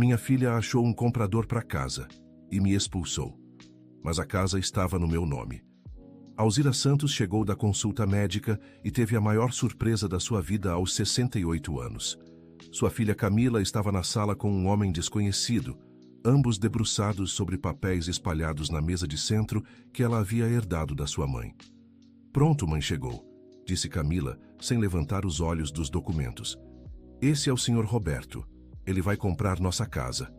Minha filha achou um comprador para casa e me expulsou. Mas a casa estava no meu nome. Alzira Santos chegou da consulta médica e teve a maior surpresa da sua vida aos 68 anos. Sua filha Camila estava na sala com um homem desconhecido, ambos debruçados sobre papéis espalhados na mesa de centro que ela havia herdado da sua mãe. "Pronto, mãe chegou", disse Camila, sem levantar os olhos dos documentos. "Esse é o Sr. Roberto. Ele vai comprar nossa casa."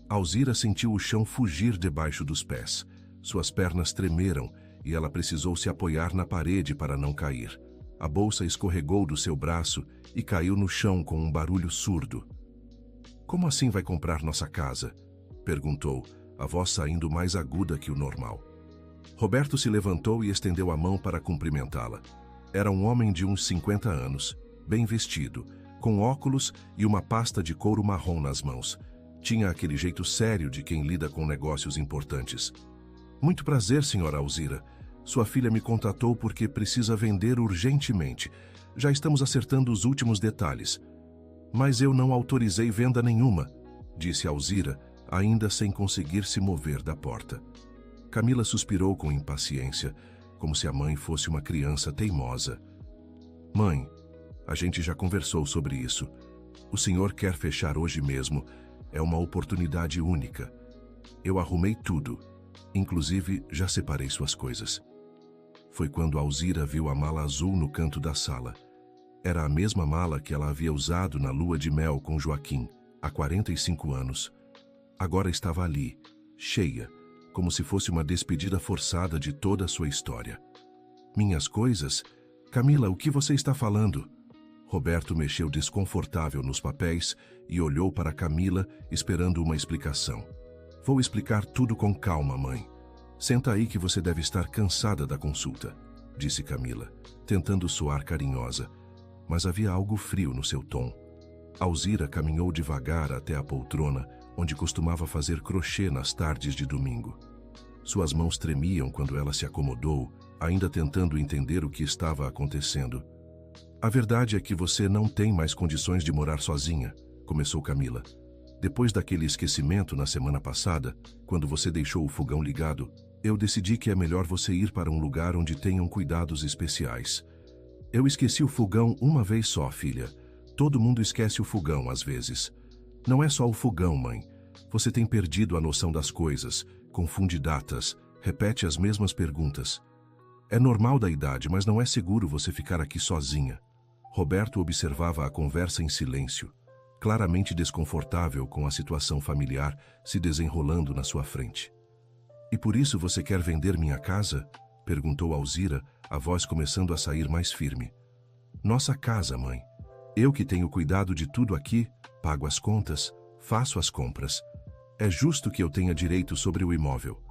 Alzira sentiu o chão fugir debaixo dos pés. Suas pernas tremeram e ela precisou se apoiar na parede para não cair. A bolsa escorregou do seu braço e caiu no chão com um barulho surdo. "Como assim vai comprar nossa casa?" perguntou, a voz saindo mais aguda que o normal. Roberto se levantou e estendeu a mão para cumprimentá-la. Era um homem de uns 50 anos, bem vestido, com óculos e uma pasta de couro marrom nas mãos. Tinha aquele jeito sério de quem lida com negócios importantes. "Muito prazer, senhora Alzira. Sua filha me contatou porque precisa vender urgentemente. Já estamos acertando os últimos detalhes." "Mas eu não autorizei venda nenhuma", disse Alzira, ainda sem conseguir se mover da porta. Camila suspirou com impaciência, como se a mãe fosse uma criança teimosa. "Mãe, a gente já conversou sobre isso. O senhor quer fechar hoje mesmo. É uma oportunidade única. Eu arrumei tudo. Inclusive, já separei suas coisas." Foi quando Alzira viu a mala azul no canto da sala. Era a mesma mala que ela havia usado na lua de mel com Joaquim, há 45 anos. Agora estava ali, cheia, como se fosse uma despedida forçada de toda a sua história. "Minhas coisas? Camila, o que você está falando?" Roberto mexeu desconfortável nos papéis e olhou para Camila, esperando uma explicação. "Vou explicar tudo com calma, mãe. Senta aí que você deve estar cansada da consulta", disse Camila, tentando soar carinhosa, mas havia algo frio no seu tom. Alzira caminhou devagar até a poltrona, onde costumava fazer crochê nas tardes de domingo. Suas mãos tremiam quando ela se acomodou, ainda tentando entender o que estava acontecendo. "A verdade é que você não tem mais condições de morar sozinha", começou Camila. "Depois daquele esquecimento na semana passada, quando você deixou o fogão ligado, eu decidi que é melhor você ir para um lugar onde tenham cuidados especiais." "Eu esqueci o fogão uma vez só, filha. Todo mundo esquece o fogão às vezes." "Não é só o fogão, mãe. Você tem perdido a noção das coisas, confunde datas, repete as mesmas perguntas. É normal da idade, mas não é seguro você ficar aqui sozinha." Roberto observava a conversa em silêncio, claramente desconfortável com a situação familiar se desenrolando na sua frente. "E por isso você quer vender minha casa?" perguntou Alzira, a voz começando a sair mais firme. "Nossa casa, mãe. Eu que tenho cuidado de tudo aqui, pago as contas, faço as compras. É justo que eu tenha direito sobre o imóvel."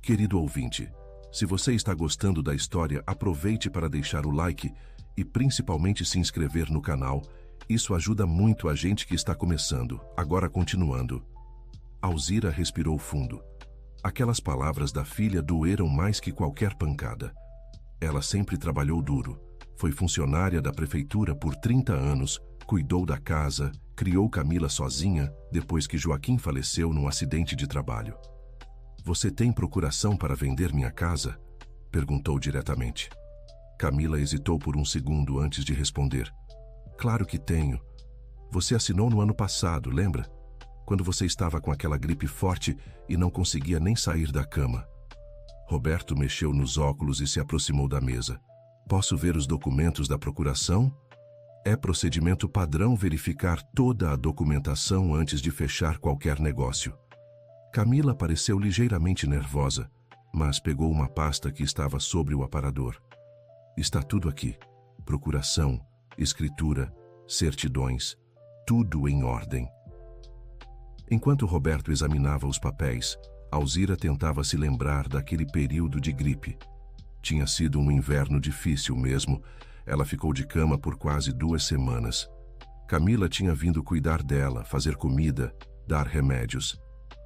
Querido ouvinte, se você está gostando da história, aproveite para deixar o like e principalmente se inscrever no canal. Isso ajuda muito a gente que está começando. Agora continuando. Alzira respirou fundo. Aquelas palavras da filha doeram mais que qualquer pancada. Ela sempre trabalhou duro. Foi funcionária da prefeitura por 30 anos, cuidou da casa, criou Camila sozinha depois que Joaquim faleceu num acidente de trabalho. "Você tem procuração para vender minha casa?" perguntou diretamente. Camila hesitou por um segundo antes de responder. "Claro que tenho. Você assinou no ano passado, lembra? Quando você estava com aquela gripe forte e não conseguia nem sair da cama." Roberto mexeu nos óculos e se aproximou da mesa. "Posso ver os documentos da procuração?" É procedimento padrão verificar toda a documentação antes de fechar qualquer negócio. Camila pareceu ligeiramente nervosa, mas pegou uma pasta que estava sobre o aparador. "Está tudo aqui. Procuração, escritura, certidões, tudo em ordem." Enquanto Roberto examinava os papéis, Alzira tentava se lembrar daquele período de gripe. Tinha sido um inverno difícil mesmo. Ela ficou de cama por quase 2 semanas. Camila tinha vindo cuidar dela, fazer comida, dar remédios.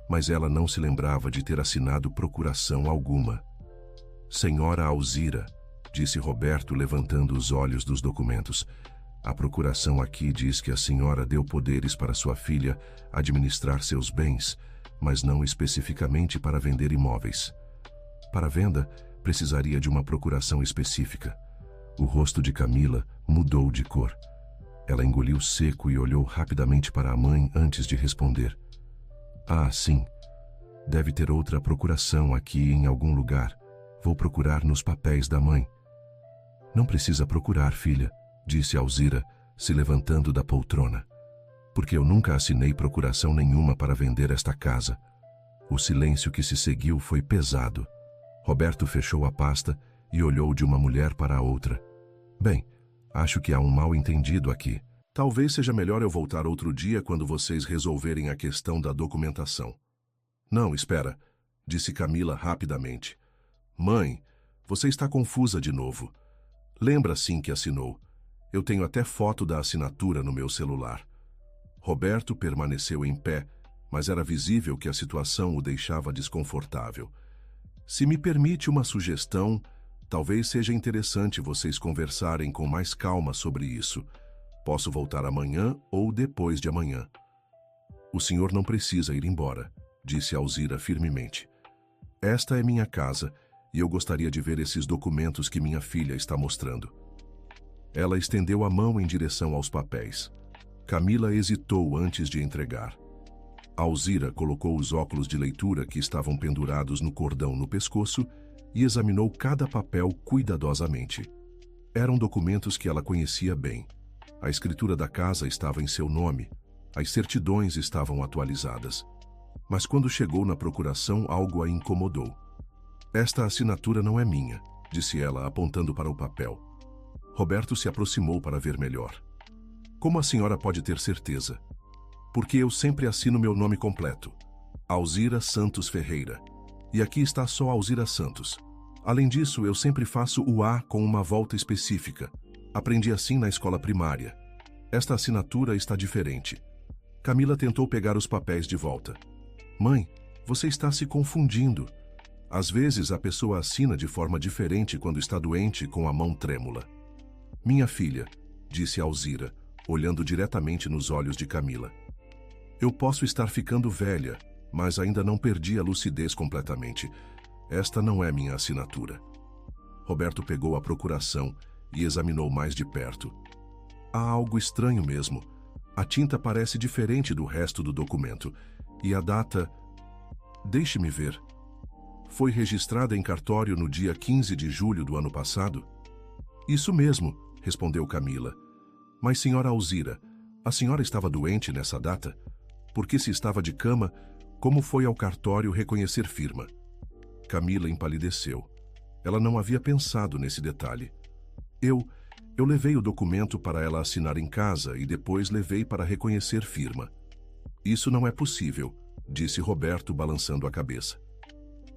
Mas ela não se lembrava de ter assinado procuração alguma. "Senhora Alzira", disse Roberto levantando os olhos dos documentos, A procuração aqui diz que a senhora deu poderes para sua filha administrar seus bens, mas não especificamente para vender imóveis. Para venda, precisaria de uma procuração específica. O rosto de Camila mudou de cor. Ela engoliu seco e olhou rapidamente para a mãe antes de responder. Ah, sim. Deve ter outra procuração aqui em algum lugar. Vou procurar nos papéis da mãe. Não precisa procurar, filha, disse Alzira, se levantando da poltrona. Porque eu nunca assinei procuração nenhuma para vender esta casa. O silêncio que se seguiu foi pesado. Roberto fechou a pasta e olhou de uma mulher para a outra. Bem, acho que há um mal-entendido aqui. Talvez seja melhor eu voltar outro dia quando vocês resolverem a questão da documentação. Não, espera, disse Camila rapidamente. Mãe, você está confusa de novo. Lembra sim que assinou. Eu tenho até foto da assinatura no meu celular. Roberto permaneceu em pé, mas era visível que a situação o deixava desconfortável. Se me permite uma sugestão, talvez seja interessante vocês conversarem com mais calma sobre isso. Posso voltar amanhã ou depois de amanhã. O senhor não precisa ir embora, disse Alzira firmemente. Esta é minha casa e eu gostaria de ver esses documentos que minha filha está mostrando. Ela estendeu a mão em direção aos papéis. Camila hesitou antes de entregar. Alzira colocou os óculos de leitura que estavam pendurados no cordão no pescoço e examinou cada papel cuidadosamente. Eram documentos que ela conhecia bem. A escritura da casa estava em seu nome. As certidões estavam atualizadas. Mas quando chegou na procuração, algo a incomodou. Esta assinatura não é minha, disse ela, apontando para o papel. Roberto se aproximou para ver melhor. Como a senhora pode ter certeza? Porque eu sempre assino meu nome completo. Alzira Santos Ferreira. E aqui está só Alzira Santos. Além disso, eu sempre faço o A com uma volta específica. Aprendi assim na escola primária. Esta assinatura está diferente. Camila tentou pegar os papéis de volta. Mãe, você está se confundindo. Às vezes a pessoa assina de forma diferente quando está doente com a mão trêmula. Minha filha, disse Alzira, olhando diretamente nos olhos de Camila. Eu posso estar ficando velha, mas ainda não perdi a lucidez completamente. Esta não é minha assinatura. Roberto pegou a procuração e examinou mais de perto. Há algo estranho mesmo. A tinta parece diferente do resto do documento. E a data... Deixe-me ver. Foi registrada em cartório no dia 15 de julho do ano passado? Isso mesmo, respondeu Camila. Mas, senhora Alzira, a senhora estava doente nessa data? Porque se estava de cama, como foi ao cartório reconhecer firma? Camila empalideceu. Ela não havia pensado nesse detalhe. Eu levei o documento para ela assinar em casa e depois levei para reconhecer firma. Isso não é possível, disse Roberto balançando a cabeça.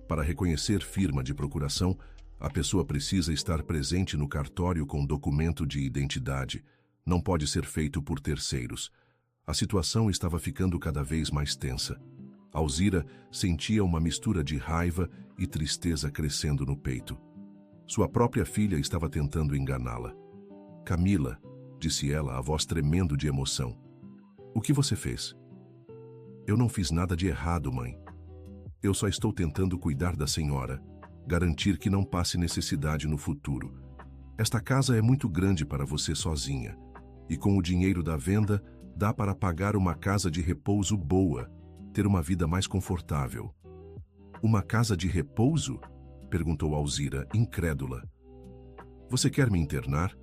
Para reconhecer firma de procuração, a pessoa precisa estar presente no cartório com documento de identidade. Não pode ser feito por terceiros. A situação estava ficando cada vez mais tensa. Alzira sentia uma mistura de raiva e tristeza crescendo no peito. Sua própria filha estava tentando enganá-la. Camila, disse ela, a voz tremendo de emoção. O que você fez? Eu não fiz nada de errado, mãe. Eu só estou tentando cuidar da senhora, garantir que não passe necessidade no futuro. Esta casa é muito grande para você sozinha, e com o dinheiro da venda, dá para pagar uma casa de repouso boa, ter uma vida mais confortável. Uma casa de repouso? Perguntou Alzira, incrédula. Você quer me internar?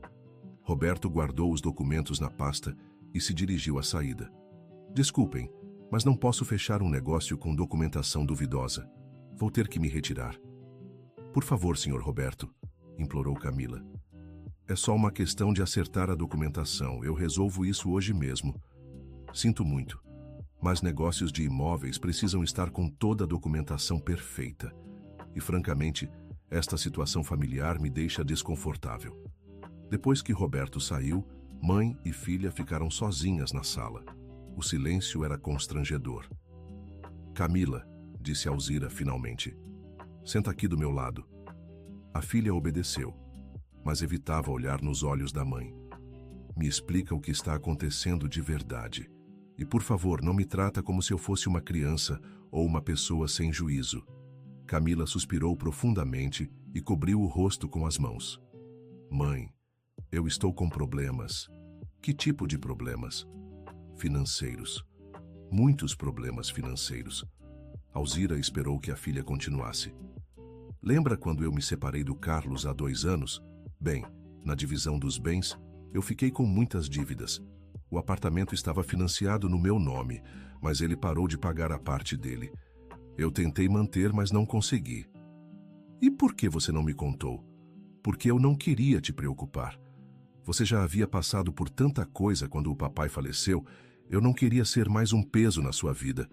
Roberto guardou os documentos na pasta e se dirigiu à saída. Desculpem, mas não posso fechar um negócio com documentação duvidosa. Vou ter que me retirar. Por favor, senhor Roberto, implorou Camila. É só uma questão de acertar a documentação. Eu resolvo isso hoje mesmo. Sinto muito, mas negócios de imóveis precisam estar com toda a documentação perfeita. E, francamente, esta situação familiar me deixa desconfortável. Depois que Roberto saiu, mãe e filha ficaram sozinhas na sala. O silêncio era constrangedor. Camila, disse Alzira finalmente, senta aqui do meu lado. A filha obedeceu, mas evitava olhar nos olhos da mãe. me explica o que está acontecendo de verdade. E por favor, não me trata como se eu fosse uma criança ou uma pessoa sem juízo. Camila suspirou profundamente e cobriu o rosto com as mãos. Mãe, eu estou com problemas. Que tipo de problemas? Financeiros. Muitos problemas financeiros. Alzira esperou que a filha continuasse. Lembra quando eu me separei do Carlos há 2 anos? Bem, na divisão dos bens, eu fiquei com muitas dívidas. O apartamento estava financiado no meu nome, mas ele parou de pagar a parte dele. Eu tentei manter, mas não consegui. E por que você não me contou? Porque eu não queria te preocupar. Você já havia passado por tanta coisa quando o papai faleceu, eu não queria ser mais um peso na sua vida.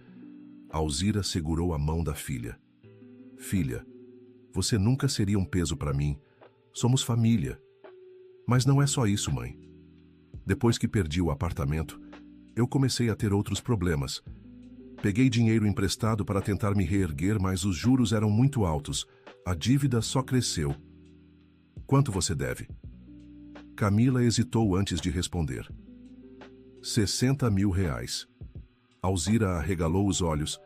Alzira segurou a mão da filha. Filha, você nunca seria um peso para mim. Somos família. Mas não é só isso, mãe. Depois que perdi o apartamento, eu comecei a ter outros problemas. Peguei dinheiro emprestado para tentar me reerguer, mas os juros eram muito altos. A dívida só cresceu. Quanto você deve? Camila hesitou antes de responder. 60 mil reais. Alzira arregalou os olhos.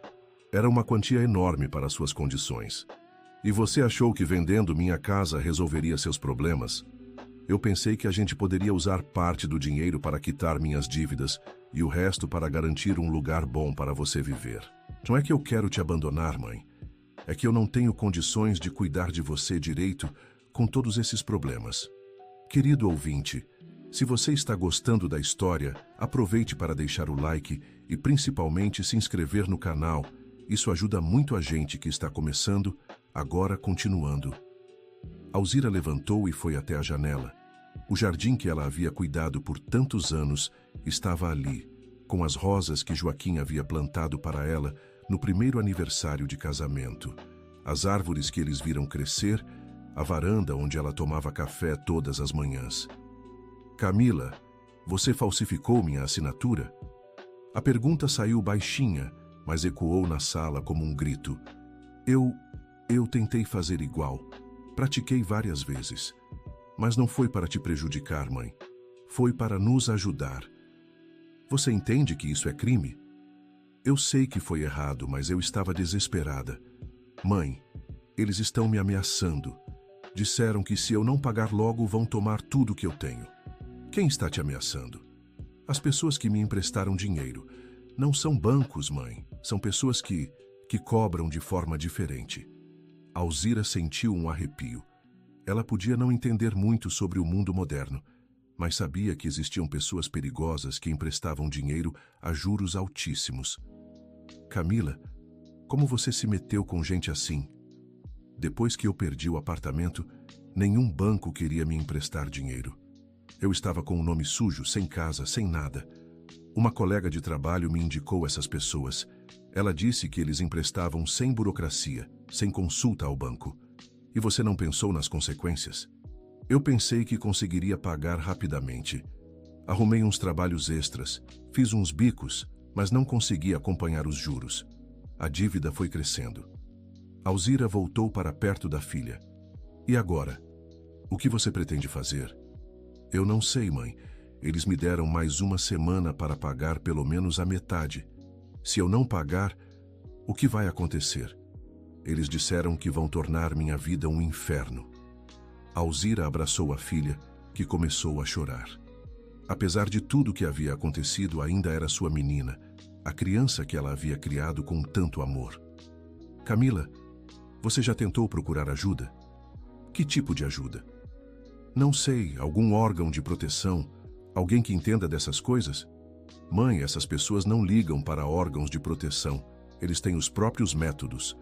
Era uma quantia enorme para suas condições. E você achou que vendendo minha casa resolveria seus problemas? Eu pensei que a gente poderia usar parte do dinheiro para quitar minhas dívidas e o resto para garantir um lugar bom para você viver. Não é que eu quero te abandonar, mãe. É que eu não tenho condições de cuidar de você direito com todos esses problemas. Querido ouvinte, se você está gostando da história, aproveite para deixar o like e principalmente se inscrever no canal. Isso ajuda muito a gente que está começando, agora continuando. Alzira levantou e foi até a janela. O jardim que ela havia cuidado por tantos anos estava ali, com as rosas que Joaquim havia plantado para ela no primeiro aniversário de casamento, as árvores que eles viram crescer, a varanda onde ela tomava café todas as manhãs. Camila, você falsificou minha assinatura? A pergunta saiu baixinha, mas ecoou na sala como um grito. Eu tentei fazer igual. Pratiquei várias vezes. Mas não foi para te prejudicar, mãe. Foi para nos ajudar. Você entende que isso é crime? Eu sei que foi errado, mas eu estava desesperada. Mãe, eles estão me ameaçando. Disseram que se eu não pagar logo, vão tomar tudo que eu tenho. Quem está te ameaçando? As pessoas que me emprestaram dinheiro. Não são bancos, mãe. São pessoas que cobram de forma diferente. Alzira sentiu um arrepio. Ela podia não entender muito sobre o mundo moderno, mas sabia que existiam pessoas perigosas que emprestavam dinheiro a juros altíssimos. Camila, como você se meteu com gente assim? Depois que eu perdi o apartamento, nenhum banco queria me emprestar dinheiro. Eu estava com o nome sujo, sem casa, sem nada. Uma colega de trabalho me indicou essas pessoas. Ela disse que eles emprestavam sem burocracia, sem consulta ao banco. E você não pensou nas consequências? Eu pensei que conseguiria pagar rapidamente. Arrumei uns trabalhos extras, fiz uns bicos, mas não consegui acompanhar os juros. A dívida foi crescendo. Alzira voltou para perto da filha. E agora? O que você pretende fazer? Eu não sei, mãe. Eles me deram mais 1 semana para pagar pelo menos a metade. Se eu não pagar, o que vai acontecer? Eles disseram que vão tornar minha vida um inferno. Alzira abraçou a filha, que começou a chorar. Apesar de tudo que havia acontecido, ainda era sua menina, a criança que ela havia criado com tanto amor. Camila, você já tentou procurar ajuda? Que tipo de ajuda? Não sei, algum órgão de proteção, alguém que entenda dessas coisas? Mãe, essas pessoas não ligam para órgãos de proteção, eles têm os próprios métodos.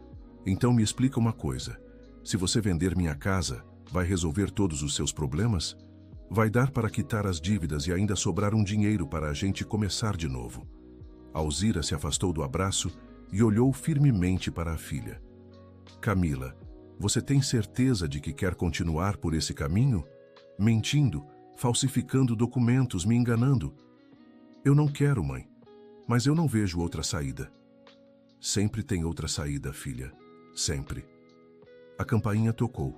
Então me explica uma coisa, se você vender minha casa, vai resolver todos os seus problemas? Vai dar para quitar as dívidas e ainda sobrar um dinheiro para a gente começar de novo. Alzira se afastou do abraço e olhou firmemente para a filha. Camila, você tem certeza de que quer continuar por esse caminho? Mentindo, falsificando documentos, me enganando? Eu não quero, mãe, mas eu não vejo outra saída. Sempre tem outra saída, filha. Sempre. A campainha tocou.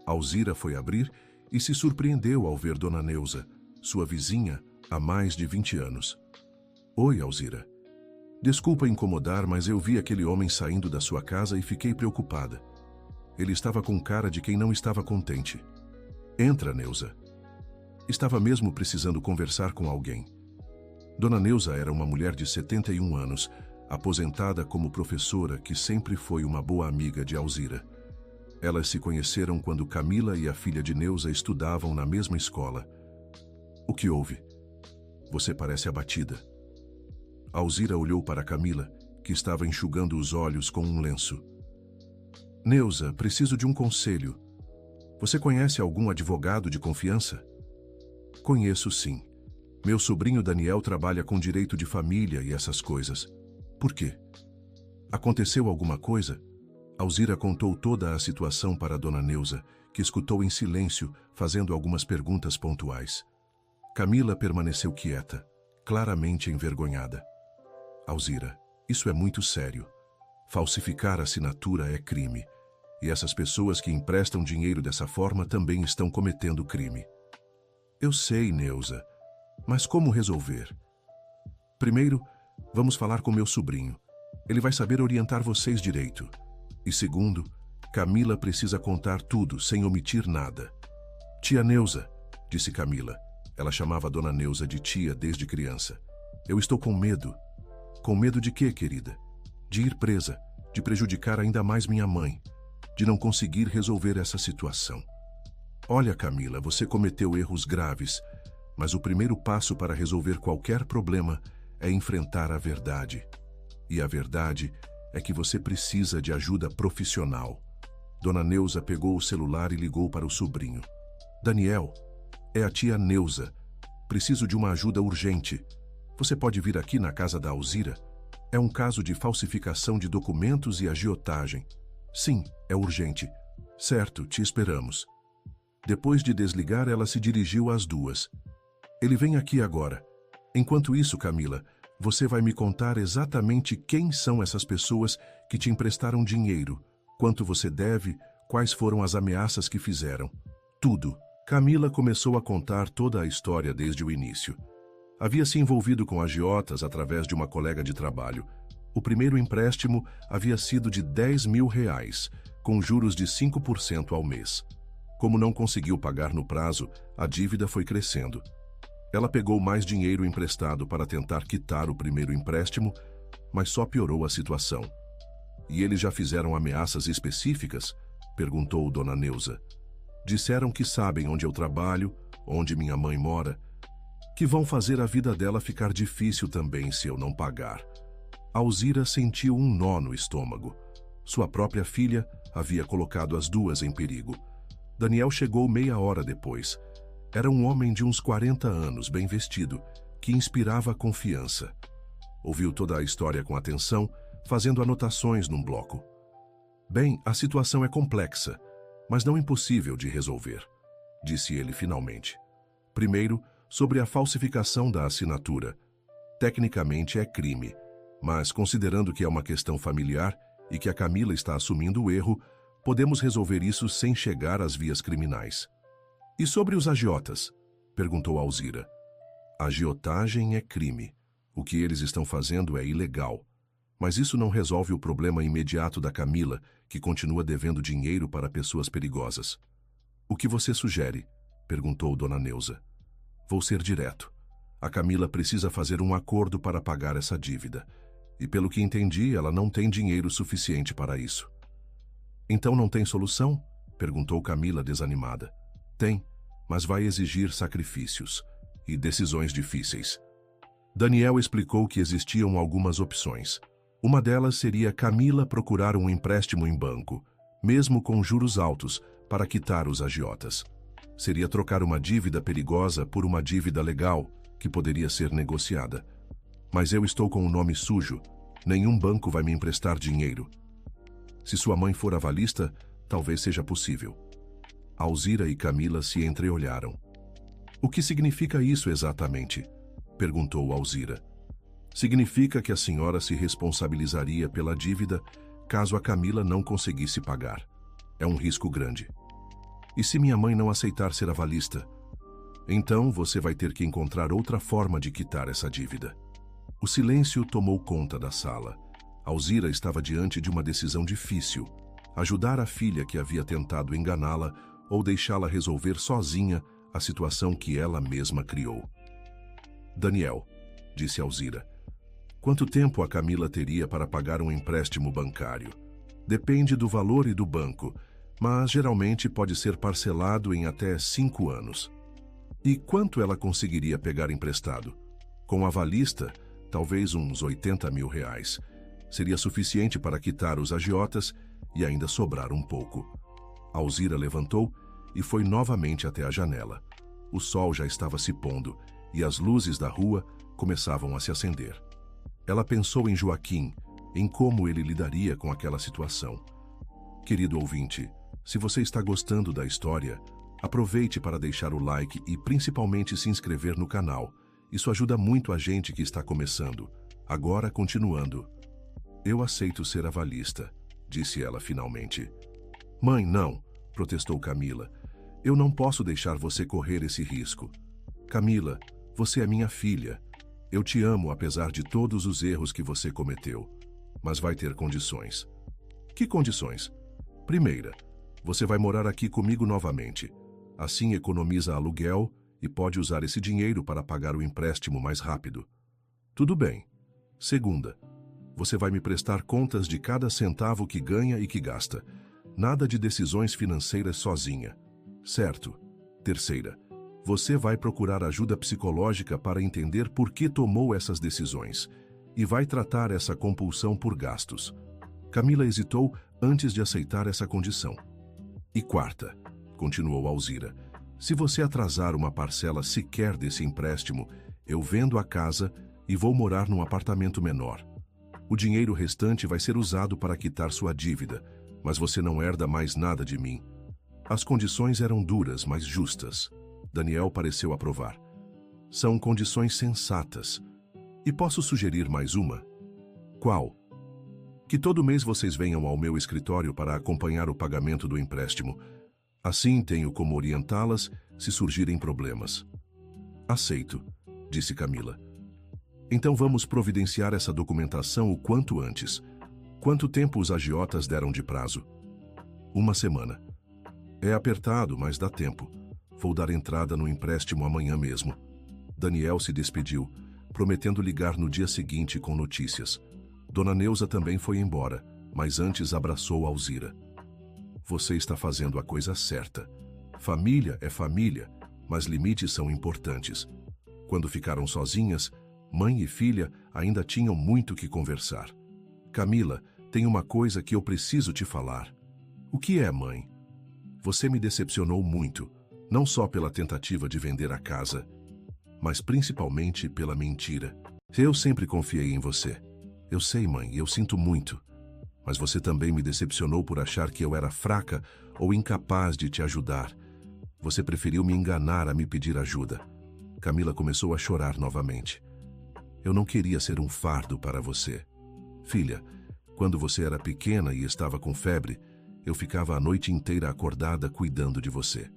Alzira foi abrir e se surpreendeu ao ver Dona Neuza, sua vizinha, há mais de 20 anos. Oi, Alzira. Desculpa incomodar, mas eu vi aquele homem saindo da sua casa e fiquei preocupada. Ele estava com cara de quem não estava contente. Entra, Neuza. Estava mesmo precisando conversar com alguém. Dona Neuza era uma mulher de 71 anos, aposentada como professora, que sempre foi uma boa amiga de Alzira. Elas se conheceram quando Camila e a filha de Neuza estudavam na mesma escola. O que houve? Você parece abatida. Alzira olhou para Camila, que estava enxugando os olhos com um lenço. Neuza, preciso de um conselho. Você conhece algum advogado de confiança? Conheço, sim. Meu sobrinho Daniel trabalha com direito de família e essas coisas. Por quê? Aconteceu alguma coisa? Alzira contou toda a situação para Dona Neuza, que escutou em silêncio, fazendo algumas perguntas pontuais. Camila permaneceu quieta, claramente envergonhada. Alzira, isso é muito sério. Falsificar a assinatura é crime. E essas pessoas que emprestam dinheiro dessa forma também estão cometendo crime. Eu sei, Neuza, mas como resolver? Primeiro, vamos falar com meu sobrinho. Ele vai saber orientar vocês direito. E segundo, Camila precisa contar tudo, sem omitir nada. Tia Neuza, disse Camila. Ela chamava a Dona Neuza de tia desde criança. Eu estou com medo. Com medo de quê, querida? De ir presa, de prejudicar ainda mais minha mãe, de não conseguir resolver essa situação. Olha, Camila, você cometeu erros graves, mas o primeiro passo para resolver qualquer problema é enfrentar a verdade. E a verdade é que você precisa de ajuda profissional. Dona Neuza pegou o celular e ligou para o sobrinho. Daniel, é a tia Neuza. Preciso de uma ajuda urgente. Você pode vir aqui na casa da Alzira? É um caso de falsificação de documentos e agiotagem. Sim, é urgente. Certo, te esperamos. Depois de desligar, ela se dirigiu às duas. Ele vem aqui agora. Enquanto isso, Camila, você vai me contar exatamente quem são essas pessoas que te emprestaram dinheiro, quanto você deve, quais foram as ameaças que fizeram. Tudo. Camila começou a contar toda a história desde o início. Havia se envolvido com agiotas através de uma colega de trabalho. O primeiro empréstimo havia sido de R$ 10.000, com juros de 5% ao mês. Como não conseguiu pagar no prazo, a dívida foi crescendo. Ela pegou mais dinheiro emprestado para tentar quitar o primeiro empréstimo, mas só piorou a situação. E eles já fizeram ameaças específicas? Perguntou Dona Neuza. Disseram que sabem onde eu trabalho, onde minha mãe mora, que vão fazer a vida dela ficar difícil também se eu não pagar. Alzira sentiu um nó no estômago. Sua própria filha havia colocado as duas em perigo. Daniel chegou meia hora depois. Era um homem de uns 40 anos, bem vestido, que inspirava confiança. Ouviu toda a história com atenção, fazendo anotações num bloco. Bem, a situação é complexa, mas não impossível de resolver, disse ele finalmente. Primeiro, sobre a falsificação da assinatura. Tecnicamente é crime, mas considerando que é uma questão familiar e que a Camila está assumindo o erro, podemos resolver isso sem chegar às vias criminais. E sobre os agiotas? Perguntou Alzira. Agiotagem é crime. O que eles estão fazendo é ilegal. Mas isso não resolve o problema imediato da Camila, que continua devendo dinheiro para pessoas perigosas. O que você sugere? Perguntou Dona Neuza. Vou ser direto. A Camila precisa fazer um acordo para pagar essa dívida. E pelo que entendi, ela não tem dinheiro suficiente para isso. Então não tem solução? Perguntou Camila desanimada. Tem, mas vai exigir sacrifícios e decisões difíceis. Daniel explicou que existiam algumas opções. Uma delas seria Camila procurar um empréstimo em banco, mesmo com juros altos, para quitar os agiotas. Seria trocar uma dívida perigosa por uma dívida legal, que poderia ser negociada. Mas eu estou com o nome sujo. Nenhum banco vai me emprestar dinheiro. Se sua mãe for avalista, talvez seja possível. Alzira e Camila se entreolharam. O que significa isso exatamente? Perguntou Alzira. Significa que a senhora se responsabilizaria pela dívida caso a Camila não conseguisse pagar. É um risco grande. E se minha mãe não aceitar ser avalista? Então você vai ter que encontrar outra forma de quitar essa dívida. O silêncio tomou conta da sala. Alzira estava diante de uma decisão difícil: ajudar a filha que havia tentado enganá-la ou deixá-la resolver sozinha a situação que ela mesma criou. Daniel, disse Alzira, quanto tempo a Camila teria para pagar um empréstimo bancário? Depende do valor e do banco, mas geralmente pode ser parcelado em até 5 anos. E quanto ela conseguiria pegar emprestado? Com a avalista, talvez uns R$80 mil. Seria suficiente para quitar os agiotas e ainda sobrar um pouco. Alzira levantou e foi novamente até a janela. O sol já estava se pondo e as luzes da rua começavam a se acender. Ela pensou em Joaquim, em como ele lidaria com aquela situação. Querido ouvinte, se você está gostando da história, aproveite para deixar o like e principalmente se inscrever no canal. Isso ajuda muito a gente que está começando. Agora, continuando. Eu aceito ser avalista, disse ela finalmente. Mãe, não, protestou Camila. Eu não posso deixar você correr esse risco. Camila, você é minha filha. Eu te amo apesar de todos os erros que você cometeu. Mas vai ter condições. Que condições? Primeira, você vai morar aqui comigo novamente. Assim economiza aluguel e pode usar esse dinheiro para pagar o empréstimo mais rápido. Tudo bem. Segunda, você vai me prestar contas de cada centavo que ganha e que gasta. Nada de decisões financeiras sozinha. Certo. Terceira, você vai procurar ajuda psicológica para entender por que tomou essas decisões e vai tratar essa compulsão por gastos. Camila hesitou antes de aceitar essa condição. E quarta, continuou Alzira, se você atrasar uma parcela sequer desse empréstimo, eu vendo a casa e vou morar num apartamento menor. O dinheiro restante vai ser usado para quitar sua dívida, mas você não herda mais nada de mim. As condições eram duras, mas justas. Daniel pareceu aprovar. São condições sensatas. E posso sugerir mais uma? Qual? Que todo mês vocês venham ao meu escritório para acompanhar o pagamento do empréstimo. Assim tenho como orientá-las se surgirem problemas. Aceito, disse Camila. Então vamos providenciar essa documentação o quanto antes. Quanto tempo os agiotas deram de prazo? 1 semana. É apertado, mas dá tempo. Vou dar entrada no empréstimo amanhã mesmo. Daniel se despediu, prometendo ligar no dia seguinte com notícias. Dona Neuza também foi embora, mas antes abraçou Alzira. Você está fazendo a coisa certa. Família é família, mas limites são importantes. Quando ficaram sozinhas, mãe e filha ainda tinham muito que conversar. Camila, tem uma coisa que eu preciso te falar. O que é, mãe? Você me decepcionou muito, não só pela tentativa de vender a casa, mas principalmente pela mentira. Eu sempre confiei em você. Eu sei, mãe, eu sinto muito. Mas você também me decepcionou por achar que eu era fraca ou incapaz de te ajudar. Você preferiu me enganar a me pedir ajuda. Camila começou a chorar novamente. Eu não queria ser um fardo para você. Filha, quando você era pequena e estava com febre, eu ficava a noite inteira acordada cuidando de você.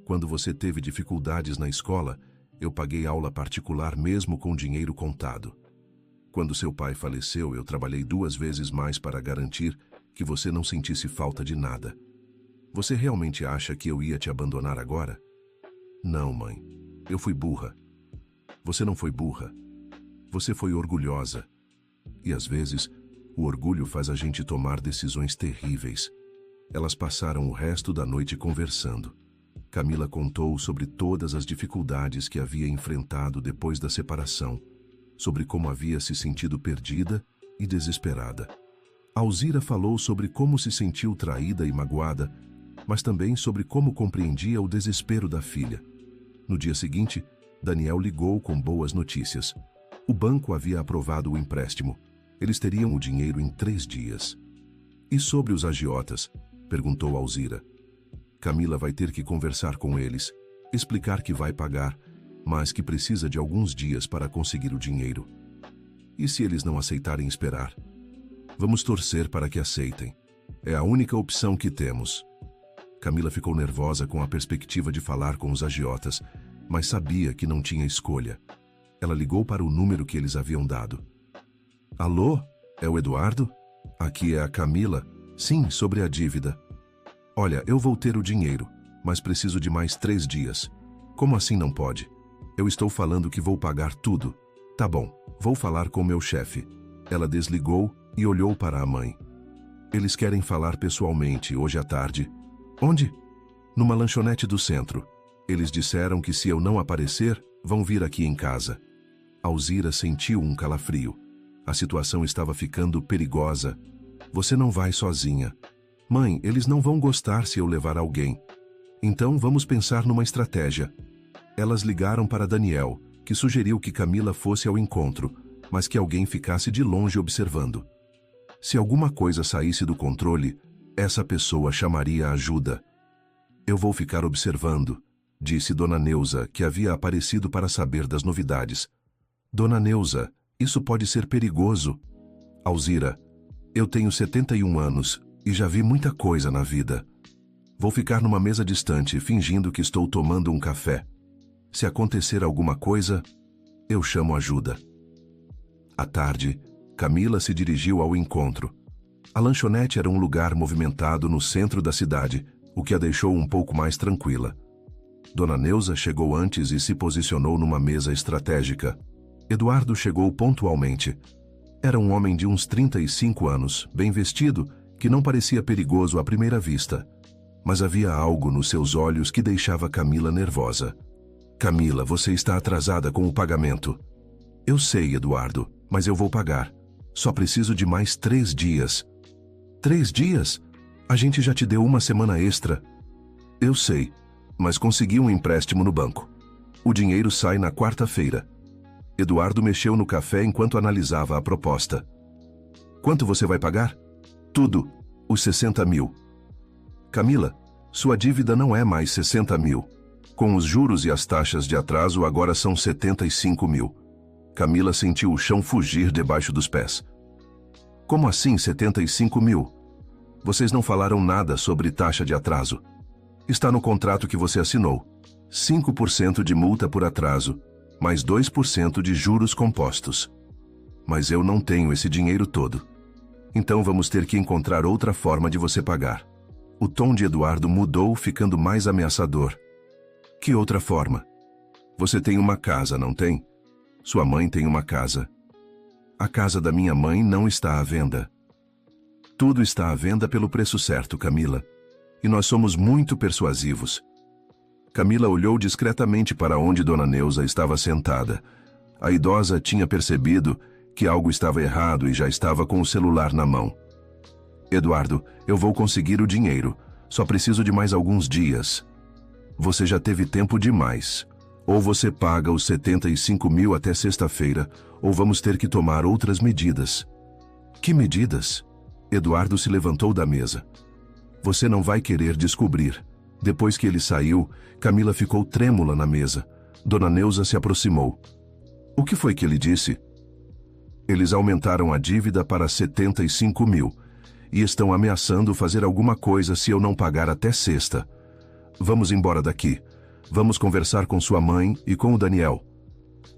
Quando você teve dificuldades na escola, eu paguei aula particular mesmo com dinheiro contado. Quando seu pai faleceu, eu trabalhei 2 vezes mais para garantir que você não sentisse falta de nada. Você realmente acha que eu ia te abandonar agora? Não, mãe. Eu fui burra. Você não foi burra. Você foi orgulhosa. E às vezes, o orgulho faz a gente tomar decisões terríveis. Elas passaram o resto da noite conversando. Camila contou sobre todas as dificuldades que havia enfrentado depois da separação, sobre como havia se sentido perdida e desesperada. Alzira falou sobre como se sentiu traída e magoada, mas também sobre como compreendia o desespero da filha. No dia seguinte, Daniel ligou com boas notícias. O banco havia aprovado o empréstimo. Eles teriam o dinheiro em 3 dias. E sobre os agiotas? Perguntou Alzira. Camila vai ter que conversar com eles, explicar que vai pagar, mas que precisa de alguns dias para conseguir o dinheiro. E se eles não aceitarem esperar? Vamos torcer para que aceitem. É a única opção que temos. Camila ficou nervosa com a perspectiva de falar com os agiotas mas sabia que não tinha escolha. Ela ligou para o número que eles haviam dado. Alô? É o Eduardo? Aqui é a Camila. Sim, sobre a dívida. Olha, eu vou ter o dinheiro, mas preciso de mais 3 dias. Como assim não pode? Eu estou falando que vou pagar tudo. Tá bom, vou falar com meu chefe. Ela desligou e olhou para a mãe. Eles querem falar pessoalmente hoje à tarde. Onde? Numa lanchonete do centro. Eles disseram que se eu não aparecer, vão vir aqui em casa. Alzira sentiu um calafrio. A situação estava ficando perigosa. Você não vai sozinha. Mãe, eles não vão gostar se eu levar alguém. Então vamos pensar numa estratégia. Elas ligaram para Daniel, que sugeriu que Camila fosse ao encontro, mas que alguém ficasse de longe observando. Se alguma coisa saísse do controle, essa pessoa chamaria ajuda. Eu vou ficar observando, disse Dona Neuza, que havia aparecido para saber das novidades. Dona Neuza, isso pode ser perigoso. Alzira, eu tenho 71 anos e já vi muita coisa na vida. Vou ficar numa mesa distante, fingindo que estou tomando um café. Se acontecer alguma coisa, eu chamo ajuda. À tarde, Camila se dirigiu ao encontro. A lanchonete era um lugar movimentado no centro da cidade, o que a deixou um pouco mais tranquila. Dona Neuza chegou antes e se posicionou numa mesa estratégica. Eduardo chegou pontualmente. Era um homem de uns 35 anos, bem vestido, que não parecia perigoso à primeira vista. Mas havia algo nos seus olhos que deixava Camila nervosa. Camila, você está atrasada com o pagamento. Eu sei, Eduardo, mas eu vou pagar. Só preciso de mais 3 dias. 3 dias? A gente já te deu uma semana extra. Eu sei, mas consegui um empréstimo no banco. O dinheiro sai na quarta-feira. Eduardo mexeu no café enquanto analisava a proposta. Quanto você vai pagar? Tudo, os 60 mil. Camila, sua dívida não é mais 60 mil. Com os juros e as taxas de atraso agora são 75 mil. Camila sentiu o chão fugir debaixo dos pés. Como assim 75 mil? Vocês não falaram nada sobre taxa de atraso. Está no contrato que você assinou. 5% de multa por atraso, mais 2% de juros compostos. Mas eu não tenho esse dinheiro todo. Então vamos ter que encontrar outra forma de você pagar. O tom de Eduardo mudou, ficando mais ameaçador. Que outra forma? Você tem uma casa, não tem? Sua mãe tem uma casa. A casa da minha mãe não está à venda. Tudo está à venda pelo preço certo, Camila. E nós somos muito persuasivos. Camila olhou discretamente para onde Dona Neuza estava sentada. A idosa tinha percebido que algo estava errado e já estava com o celular na mão. Eduardo, eu vou conseguir o dinheiro. Só preciso de mais alguns dias. Você já teve tempo demais. Ou você paga os 75 mil até sexta-feira, ou vamos ter que tomar outras medidas. Que medidas? Eduardo se levantou da mesa. Você não vai querer descobrir. Depois que ele saiu, Camila ficou trêmula na mesa. Dona Neuza se aproximou. O que foi que ele disse? Eles aumentaram a dívida para 75 mil e estão ameaçando fazer alguma coisa se eu não pagar até sexta. Vamos embora daqui. Vamos conversar com sua mãe e com o Daniel.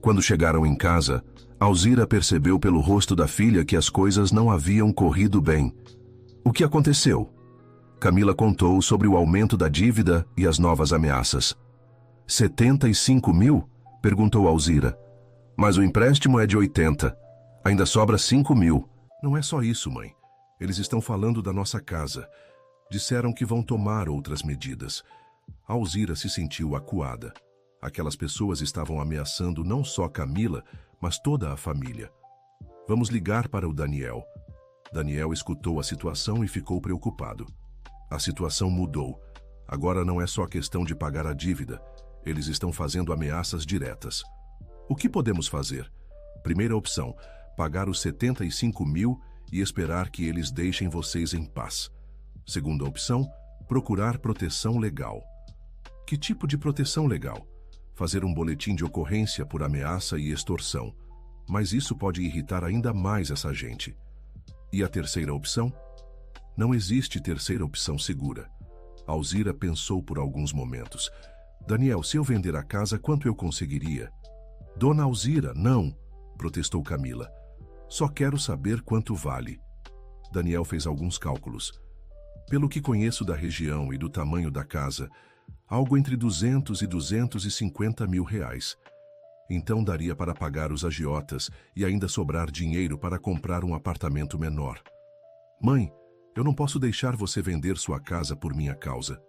Quando chegaram em casa, Alzira percebeu pelo rosto da filha que as coisas não haviam corrido bem. O que aconteceu? Camila contou sobre o aumento da dívida e as novas ameaças. 75 mil? Perguntou Alzira. Mas o empréstimo é de 80. Ainda sobra 5 mil. Não é só isso, mãe. Eles estão falando da nossa casa. Disseram que vão tomar outras medidas. Alzira se sentiu acuada. Aquelas pessoas estavam ameaçando não só Camila, mas toda a família. Vamos ligar para o Daniel. Daniel escutou a situação e ficou preocupado. A situação mudou. Agora não é só questão de pagar a dívida. Eles estão fazendo ameaças diretas. O que podemos fazer? Primeira opção, pagar os 75 mil e esperar que eles deixem vocês em paz. Segunda opção, procurar proteção legal. Que tipo de proteção legal? Fazer um boletim de ocorrência por ameaça e extorsão. Mas isso pode irritar ainda mais essa gente. E a terceira opção? Não existe terceira opção segura. Alzira pensou por alguns momentos. Daniel, se eu vender a casa, quanto eu conseguiria? Dona Alzira, não, protestou Camila. Só quero saber quanto vale. Daniel fez alguns cálculos. Pelo que conheço da região e do tamanho da casa, algo entre 200 e 250 mil reais. Então daria para pagar os agiotas e ainda sobrar dinheiro para comprar um apartamento menor. Mãe, eu não posso deixar você vender sua casa por minha causa.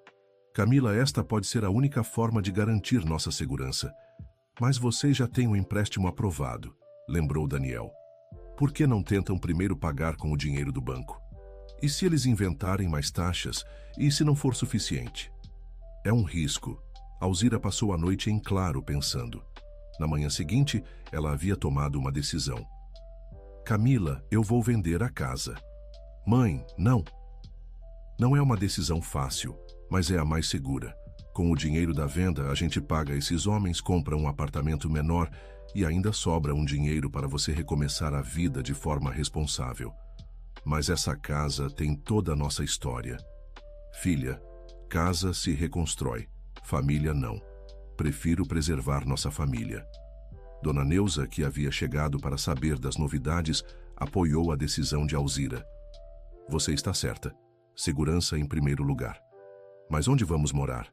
Camila, esta pode ser a única forma de garantir nossa segurança. Mas vocês já têm um empréstimo aprovado, lembrou Daniel. Por que não tentam primeiro pagar com o dinheiro do banco? E se eles inventarem mais taxas, e se não for suficiente? É um risco. Alzira passou a noite em claro pensando. Na manhã seguinte, ela havia tomado uma decisão. Camila, eu vou vender a casa. Mãe, não. Não é uma decisão fácil, mas é a mais segura. Com o dinheiro da venda, a gente paga esses homens, compra um apartamento menor e ainda sobra um dinheiro para você recomeçar a vida de forma responsável. Mas essa casa tem toda a nossa história. Filha, casa se reconstrói, família não. Prefiro preservar nossa família. Dona Neuza, que havia chegado para saber das novidades, apoiou a decisão de Alzira. Você está certa. Segurança em primeiro lugar. Mas onde vamos morar?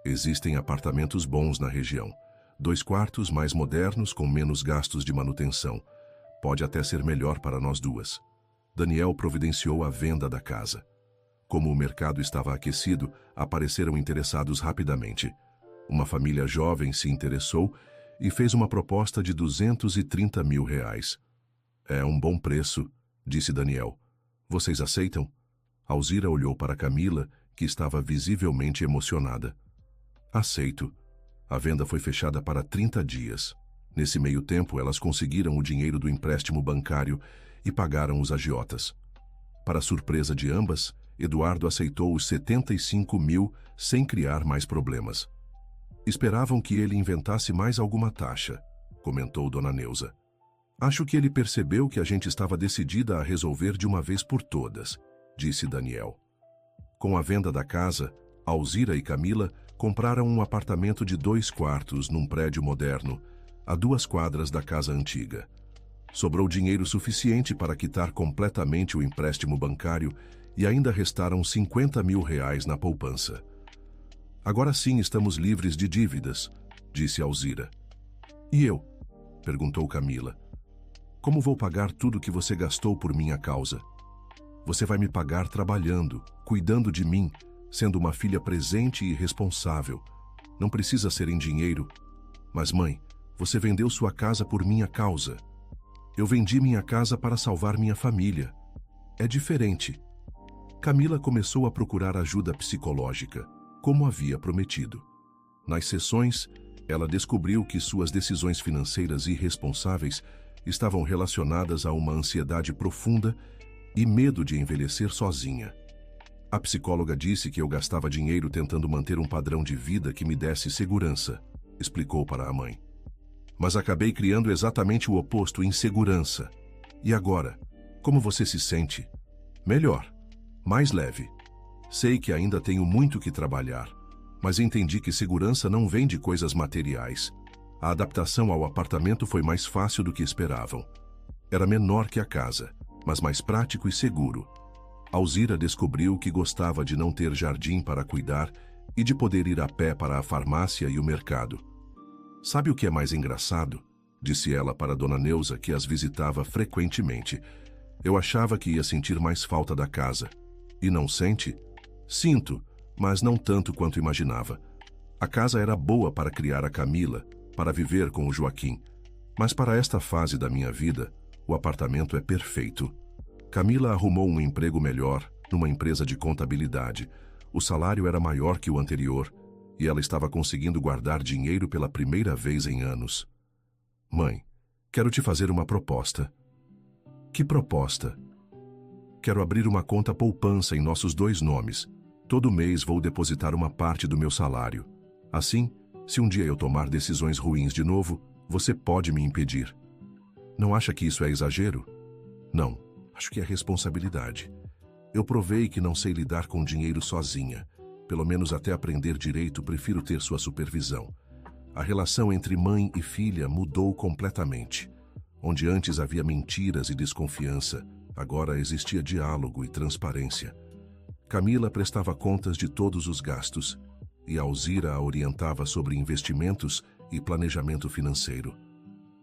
Existem apartamentos bons na região. 2 quartos mais modernos com menos gastos de manutenção. Pode até ser melhor para nós duas. Daniel providenciou a venda da casa. Como o mercado estava aquecido, apareceram interessados rapidamente. Uma família jovem se interessou e fez uma proposta de 230 mil reais. É um bom preço, disse Daniel. Vocês aceitam? Alzira olhou para Camila, que estava visivelmente emocionada. Aceito. A venda foi fechada para 30 dias. Nesse meio tempo, elas conseguiram o dinheiro do empréstimo bancário e pagaram os agiotas. Para surpresa de ambas, Eduardo aceitou os 75 mil sem criar mais problemas. Esperavam que ele inventasse mais alguma taxa, comentou Dona Neuza. Acho que ele percebeu que a gente estava decidida a resolver de uma vez por todas, disse Daniel. Com a venda da casa, Alzira e Camila compraram um apartamento de 2 quartos num prédio moderno, a 2 quadras da casa antiga. Sobrou dinheiro suficiente para quitar completamente o empréstimo bancário e ainda restaram 50 mil reais na poupança. Agora sim estamos livres de dívidas, disse Alzira. E eu? Perguntou Camila. Como vou pagar tudo que você gastou por minha causa? Você vai me pagar trabalhando, cuidando de mim, sendo uma filha presente e responsável. Não precisa ser em dinheiro. Mas, mãe, você vendeu sua casa por minha causa. Eu vendi minha casa para salvar minha família. É diferente. Camila começou a procurar ajuda psicológica, como havia prometido. Nas sessões, ela descobriu que suas decisões financeiras irresponsáveis estavam relacionadas a uma ansiedade profunda e medo de envelhecer sozinha. A psicóloga disse que eu gastava dinheiro tentando manter um padrão de vida que me desse segurança, explicou para a mãe. Mas acabei criando exatamente o oposto, insegurança. E agora, como você se sente? Melhor, mais leve. Sei que ainda tenho muito que trabalhar, mas entendi que segurança não vem de coisas materiais. A adaptação ao apartamento foi mais fácil do que esperavam. Era menor que a casa, mas mais prático e seguro. Alzira descobriu que gostava de não ter jardim para cuidar e de poder ir a pé para a farmácia e o mercado. Sabe o que é mais engraçado? Disse ela para Dona Neuza, que as visitava frequentemente. Eu achava que ia sentir mais falta da casa. E não sente? Sinto, mas não tanto quanto imaginava. A casa era boa para criar a Camila, para viver com o Joaquim. Mas para esta fase da minha vida, o apartamento é perfeito. Camila arrumou um emprego melhor, numa empresa de contabilidade. O salário era maior que o anterior, e ela estava conseguindo guardar dinheiro pela primeira vez em anos. Mãe, quero te fazer uma proposta. Que proposta? Quero abrir uma conta poupança em nossos 2 nomes. Todo mês vou depositar uma parte do meu salário. Assim, se um dia eu tomar decisões ruins de novo, você pode me impedir. Não acha que isso é exagero? Não, acho que é responsabilidade. Eu provei que não sei lidar com dinheiro sozinha. Pelo menos até aprender direito, prefiro ter sua supervisão. A relação entre mãe e filha mudou completamente. Onde antes havia mentiras e desconfiança, agora existia diálogo e transparência. Camila prestava contas de todos os gastos e Alzira a orientava sobre investimentos e planejamento financeiro.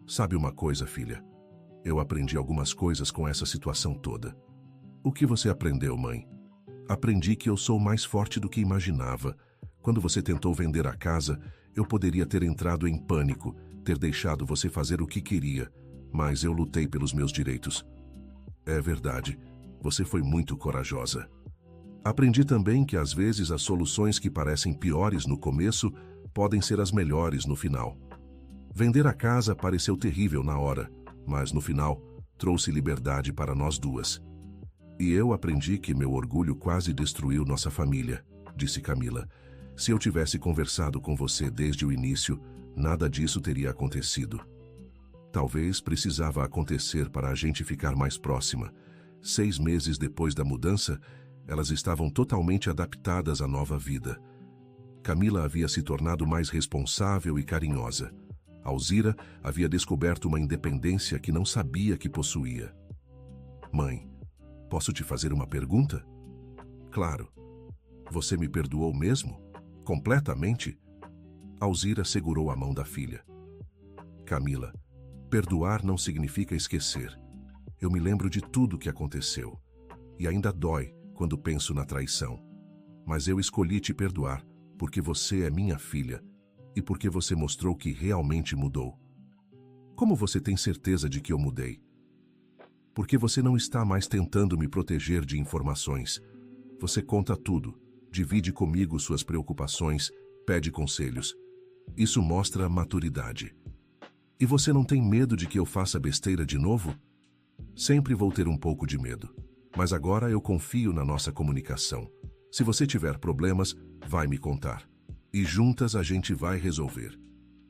Sabe uma coisa, filha? Eu aprendi algumas coisas com essa situação toda. O que você aprendeu, mãe? Aprendi que eu sou mais forte do que imaginava. Quando você tentou vender a casa, eu poderia ter entrado em pânico, ter deixado você fazer o que queria, mas eu lutei pelos meus direitos. É verdade, você foi muito corajosa. Aprendi também que às vezes as soluções que parecem piores no começo podem ser as melhores no final. Vender a casa pareceu terrível na hora, mas no final trouxe liberdade para nós duas. E eu aprendi que meu orgulho quase destruiu nossa família, disse Camila. Se eu tivesse conversado com você desde o início, nada disso teria acontecido. Talvez precisava acontecer para a gente ficar mais próxima. 6 meses depois da mudança, elas estavam totalmente adaptadas à nova vida. Camila havia se tornado mais responsável e carinhosa. Alzira havia descoberto uma independência que não sabia que possuía. Mãe, posso te fazer uma pergunta? Claro. Você me perdoou mesmo? Completamente? Alzira segurou a mão da filha. Camila, perdoar não significa esquecer. Eu me lembro de tudo que aconteceu. E ainda dói quando penso na traição. Mas eu escolhi te perdoar porque você é minha filha e porque você mostrou que realmente mudou. Como você tem certeza de que eu mudei? Porque você não está mais tentando me proteger de informações. Você conta tudo, divide comigo suas preocupações, pede conselhos. Isso mostra maturidade. E você não tem medo de que eu faça besteira de novo? Sempre vou ter um pouco de medo. Mas agora eu confio na nossa comunicação. Se você tiver problemas, vai me contar. E juntas a gente vai resolver.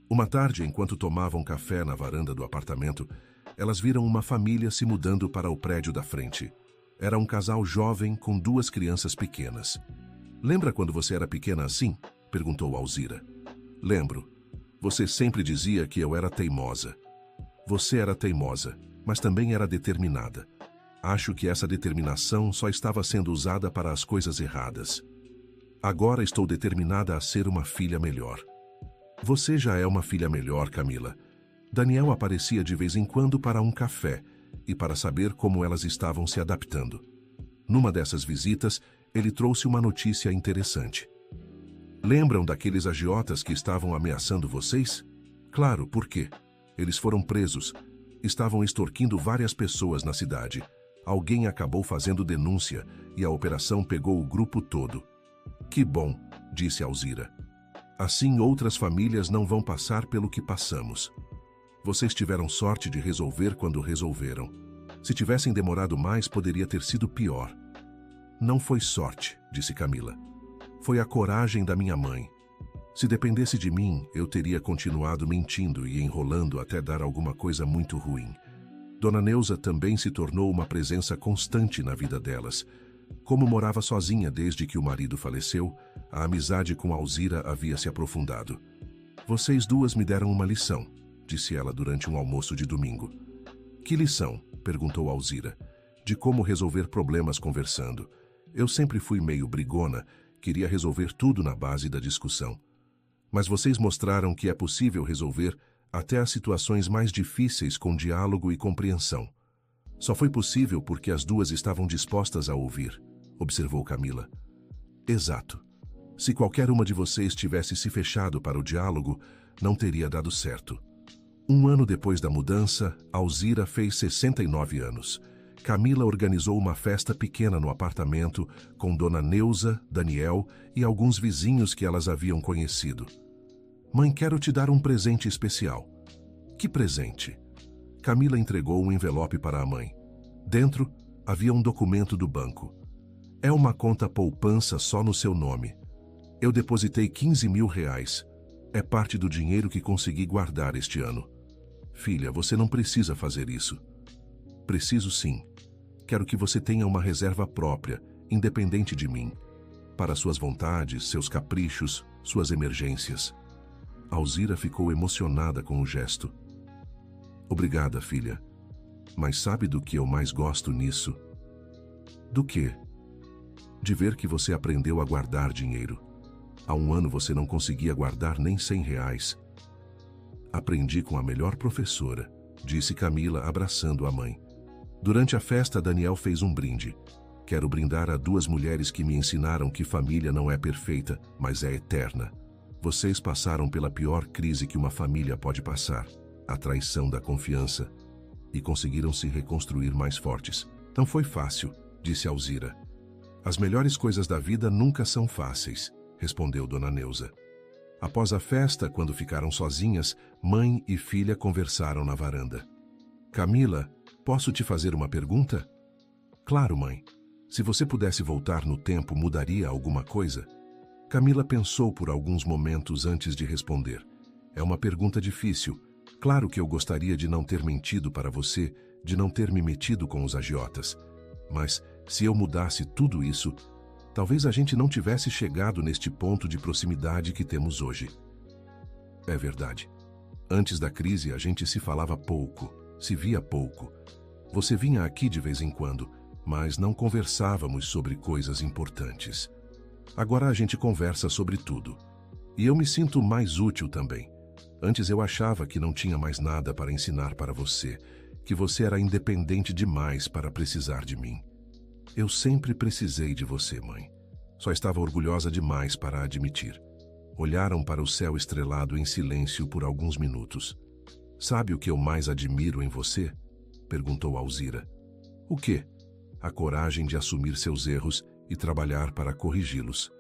Uma tarde, enquanto tomavam café na varanda do apartamento, elas viram uma família se mudando para o prédio da frente. Era um casal jovem com 2 crianças pequenas. Lembra quando você era pequena assim? Perguntou Alzira. Lembro. Você sempre dizia que eu era teimosa. Você era teimosa, mas também era determinada. Acho que essa determinação só estava sendo usada para as coisas erradas. Agora estou determinada a ser uma filha melhor. Você já é uma filha melhor, Camila. Daniel aparecia de vez em quando para um café e para saber como elas estavam se adaptando. Numa dessas visitas, ele trouxe uma notícia interessante. Lembram daqueles agiotas que estavam ameaçando vocês? Claro, por quê? Eles foram presos. Estavam extorquindo várias pessoas na cidade. Alguém acabou fazendo denúncia e a operação pegou o grupo todo. Que bom, disse Alzira. Assim outras famílias não vão passar pelo que passamos. Vocês tiveram sorte de resolver quando resolveram. Se tivessem demorado mais, poderia ter sido pior. Não foi sorte, disse Camila. Foi a coragem da minha mãe. Se dependesse de mim, eu teria continuado mentindo e enrolando até dar alguma coisa muito ruim. Dona Neuza também se tornou uma presença constante na vida delas. Como morava sozinha desde que o marido faleceu, a amizade com Alzira havia se aprofundado. Vocês duas me deram uma lição, disse ela durante um almoço de domingo. Que lição? Perguntou Alzira. De como resolver problemas conversando. Eu sempre fui meio brigona, queria resolver tudo na base da discussão. Mas vocês mostraram que é possível resolver até as situações mais difíceis com diálogo e compreensão. Só foi possível porque as duas estavam dispostas a ouvir, observou Camila. Exato. Se qualquer uma de vocês tivesse se fechado para o diálogo, não teria dado certo. 1 ano depois da mudança, Alzira fez 69 anos. Camila organizou uma festa pequena no apartamento com Dona Neuza, Daniel e alguns vizinhos que elas haviam conhecido. Mãe, quero te dar um presente especial. Que presente? Camila entregou um envelope para a mãe. Dentro, havia um documento do banco. É uma conta poupança só no seu nome. Eu depositei 15 mil reais. É parte do dinheiro que consegui guardar este ano. Filha, você não precisa fazer isso. Preciso sim. Quero que você tenha uma reserva própria, independente de mim. para suas vontades, seus caprichos, suas emergências. Alzira ficou emocionada com o gesto. Obrigada, filha. Mas sabe do que eu mais gosto nisso? Do quê? De ver que você aprendeu a guardar dinheiro. Há um ano você não conseguia guardar nem R$ 100. Aprendi com a melhor professora, disse Camila, abraçando a mãe. Durante a festa, Daniel fez um brinde. Quero brindar a 2 mulheres que me ensinaram que família não é perfeita, mas é eterna. Vocês passaram pela pior crise que uma família pode passar, a traição da confiança, e conseguiram se reconstruir mais fortes. Não foi fácil, disse Alzira. As melhores coisas da vida nunca são fáceis, respondeu Dona Neuza. Após a festa, quando ficaram sozinhas, mãe e filha conversaram na varanda. Camila, posso te fazer uma pergunta? Claro, mãe. Se você pudesse voltar no tempo, mudaria alguma coisa? Camila pensou por alguns momentos antes de responder. É uma pergunta difícil. Claro que eu gostaria de não ter mentido para você, de não ter me metido com os agiotas. Mas, se eu mudasse tudo isso, talvez a gente não tivesse chegado neste ponto de proximidade que temos hoje. É verdade. Antes da crise, a gente se falava pouco, se via pouco. Você vinha aqui de vez em quando, mas não conversávamos sobre coisas importantes. Agora a gente conversa sobre tudo. E eu me sinto mais útil também. Antes eu achava que não tinha mais nada para ensinar para você, que você era independente demais para precisar de mim. Eu sempre precisei de você, mãe. Só estava orgulhosa demais para admitir. Olharam para o céu estrelado em silêncio por alguns minutos. Sabe o que eu mais admiro em você? Perguntou Alzira. O quê? A coragem de assumir seus erros e trabalhar para corrigi-los.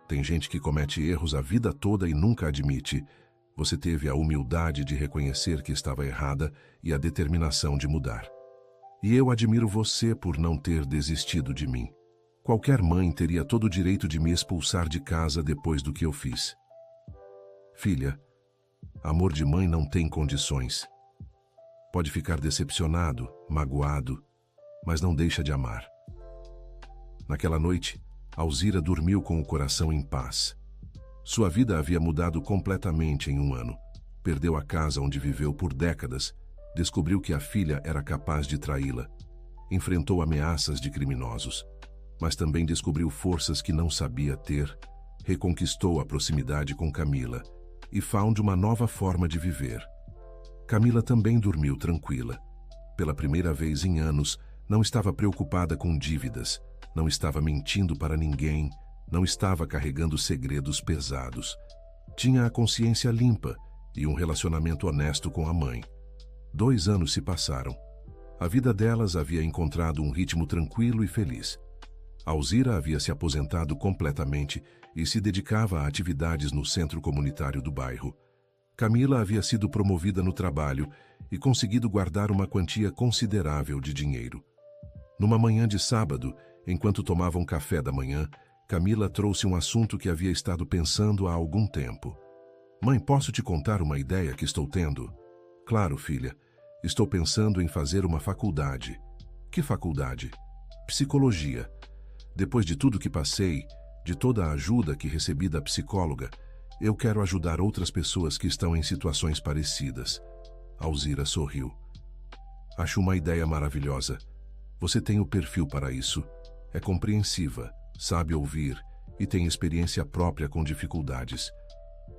Tem gente que comete erros a vida toda e nunca admite. Você teve a humildade de reconhecer que estava errada e a determinação de mudar. E eu admiro você por não ter desistido de mim. Qualquer mãe teria todo o direito de me expulsar de casa depois do que eu fiz. Filha, amor de mãe não tem condições. Pode ficar decepcionado, magoado, mas não deixa de amar. Naquela noite, Alzira dormiu com o coração em paz. Sua vida havia mudado completamente em um ano. Perdeu a casa onde viveu por décadas, descobriu que a filha era capaz de traí-la, enfrentou ameaças de criminosos, mas também descobriu forças que não sabia ter, reconquistou a proximidade com Camila e found uma nova forma de viver. Camila também dormiu tranquila. Pela primeira vez em anos, não estava preocupada com dívidas, não estava mentindo para ninguém, não estava carregando segredos pesados. Tinha a consciência limpa e um relacionamento honesto com a mãe. 2 anos se passaram. A vida delas havia encontrado um ritmo tranquilo e feliz. Alzira havia se aposentado completamente e se dedicava a atividades no centro comunitário do bairro. Camila havia sido promovida no trabalho e conseguido guardar uma quantia considerável de dinheiro. Numa manhã de sábado, enquanto tomavam café da manhã, Camila trouxe um assunto que havia estado pensando há algum tempo. Mãe, posso te contar uma ideia que estou tendo? Claro, filha. Estou pensando em fazer uma faculdade. Que faculdade? Psicologia. Depois de tudo que passei, de toda a ajuda que recebi da psicóloga, eu quero ajudar outras pessoas que estão em situações parecidas. Alzira sorriu. Acho uma ideia maravilhosa. Você tem o perfil para isso. É compreensiva, sabe ouvir e tem experiência própria com dificuldades.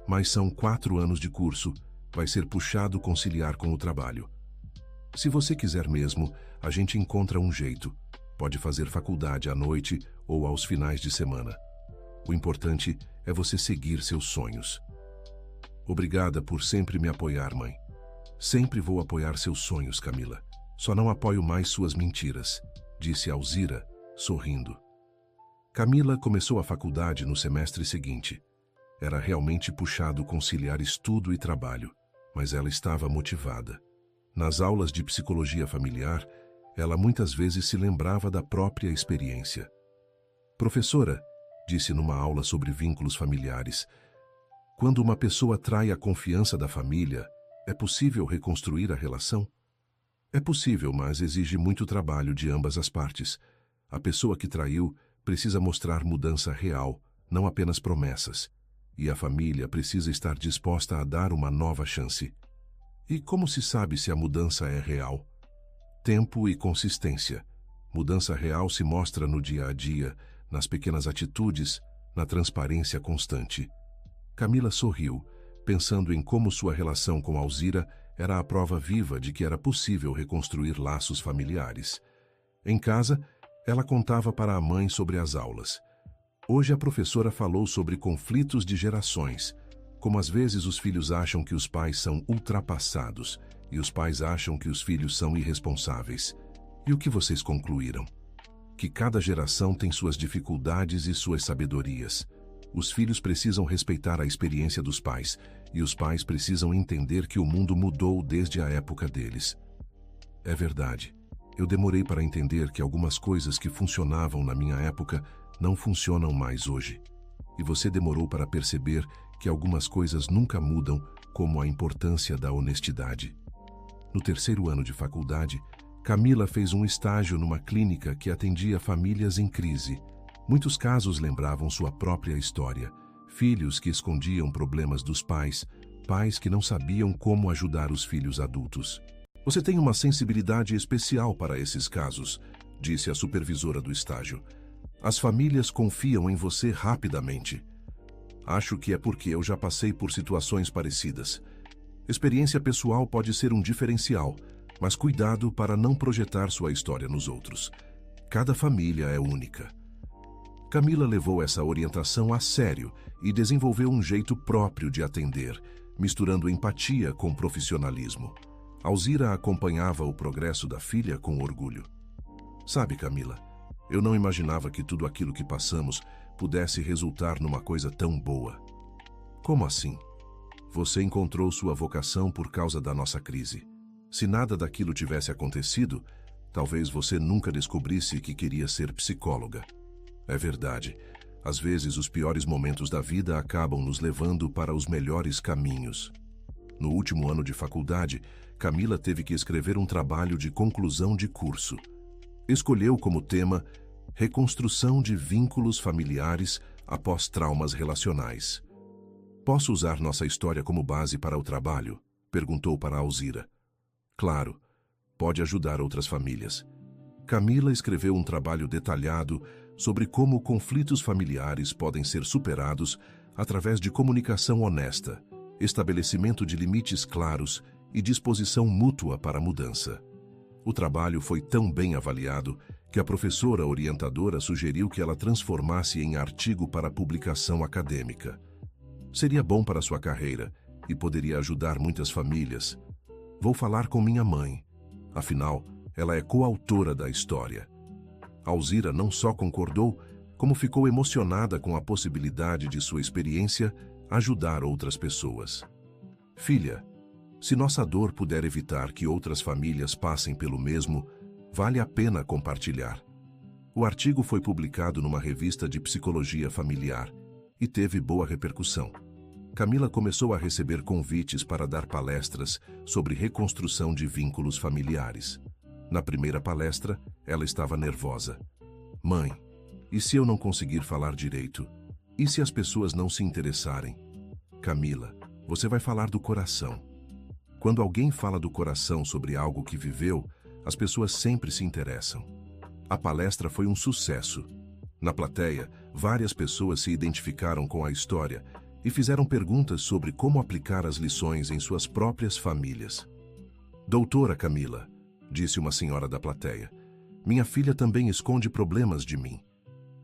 Mas são 4 anos de curso, vai ser puxado conciliar com o trabalho. Se você quiser mesmo, a gente encontra um jeito. Pode fazer faculdade à noite ou aos finais de semana. O importante é você seguir seus sonhos. Obrigada por sempre me apoiar, mãe. Sempre vou apoiar seus sonhos, Camila. Só não apoio mais suas mentiras, disse Alzira, sorrindo. Camila começou a faculdade no semestre seguinte. Era realmente puxado conciliar estudo e trabalho, mas ela estava motivada. Nas aulas de psicologia familiar, ela muitas vezes se lembrava da própria experiência. Professora, disse numa aula sobre vínculos familiares, quando uma pessoa trai a confiança da família, é possível reconstruir a relação? É possível, mas exige muito trabalho de ambas as partes. A pessoa que traiu precisa mostrar mudança real, não apenas promessas. E a família precisa estar disposta a dar uma nova chance. E como se sabe se a mudança é real? Tempo e consistência. Mudança real se mostra no dia a dia, nas pequenas atitudes, na transparência constante. Camila sorriu, pensando em como sua relação com Alzira era a prova viva de que era possível reconstruir laços familiares. Em casa, ela contava para a mãe sobre as aulas. Hoje a professora falou sobre conflitos de gerações, como às vezes os filhos acham que os pais são ultrapassados e os pais acham que os filhos são irresponsáveis. E o que vocês concluíram? Que cada geração tem suas dificuldades e suas sabedorias. Os filhos precisam respeitar a experiência dos pais, e os pais precisam entender que o mundo mudou desde a época deles. É verdade. Eu demorei para entender que algumas coisas que funcionavam na minha época não funcionam mais hoje. E você demorou para perceber que algumas coisas nunca mudam, como a importância da honestidade. No terceiro ano de faculdade, Camila fez um estágio numa clínica que atendia famílias em crise. Muitos casos lembravam sua própria história. Filhos que escondiam problemas dos pais, pais que não sabiam como ajudar os filhos adultos. Você tem uma sensibilidade especial para esses casos, disse a supervisora do estágio. As famílias confiam em você rapidamente. Acho que é porque eu já passei por situações parecidas. Experiência pessoal pode ser um diferencial, mas cuidado para não projetar sua história nos outros. Cada família é única. Camila levou essa orientação a sério e desenvolveu um jeito próprio de atender, misturando empatia com profissionalismo. Alzira acompanhava o progresso da filha com orgulho. Sabe, Camila, eu não imaginava que tudo aquilo que passamos pudesse resultar numa coisa tão boa. Como assim? Você encontrou sua vocação por causa da nossa crise. Se nada daquilo tivesse acontecido, talvez você nunca descobrisse que queria ser psicóloga. É verdade. Às vezes, os piores momentos da vida acabam nos levando para os melhores caminhos. No último ano de faculdade, Camila teve que escrever um trabalho de conclusão de curso. Escolheu como tema Reconstrução de vínculos familiares após traumas relacionais. Posso usar nossa história como base para o trabalho? Perguntou para Alzira. Claro, pode ajudar outras famílias. Camila escreveu um trabalho detalhado sobre como conflitos familiares podem ser superados através de comunicação honesta, estabelecimento de limites claros e disposição mútua para a mudança. O trabalho foi tão bem avaliado que a professora orientadora sugeriu que ela transformasse em artigo para publicação acadêmica. Seria bom para sua carreira e poderia ajudar muitas famílias. Vou falar com minha mãe. Afinal, ela é coautora da história. Alzira não só concordou, como ficou emocionada com a possibilidade de sua experiência ajudar outras pessoas. Filha, se nossa dor puder evitar que outras famílias passem pelo mesmo, vale a pena compartilhar. O artigo foi publicado numa revista de psicologia familiar e teve boa repercussão. Camila começou a receber convites para dar palestras sobre reconstrução de vínculos familiares. Na primeira palestra, ela estava nervosa. Mãe, e se eu não conseguir falar direito? E se as pessoas não se interessarem? Camila, você vai falar do coração. Quando alguém fala do coração sobre algo que viveu, as pessoas sempre se interessam. A palestra foi um sucesso. Na plateia, várias pessoas se identificaram com a história e fizeram perguntas sobre como aplicar as lições em suas próprias famílias. Doutora Camila, disse uma senhora da plateia, minha filha também esconde problemas de mim.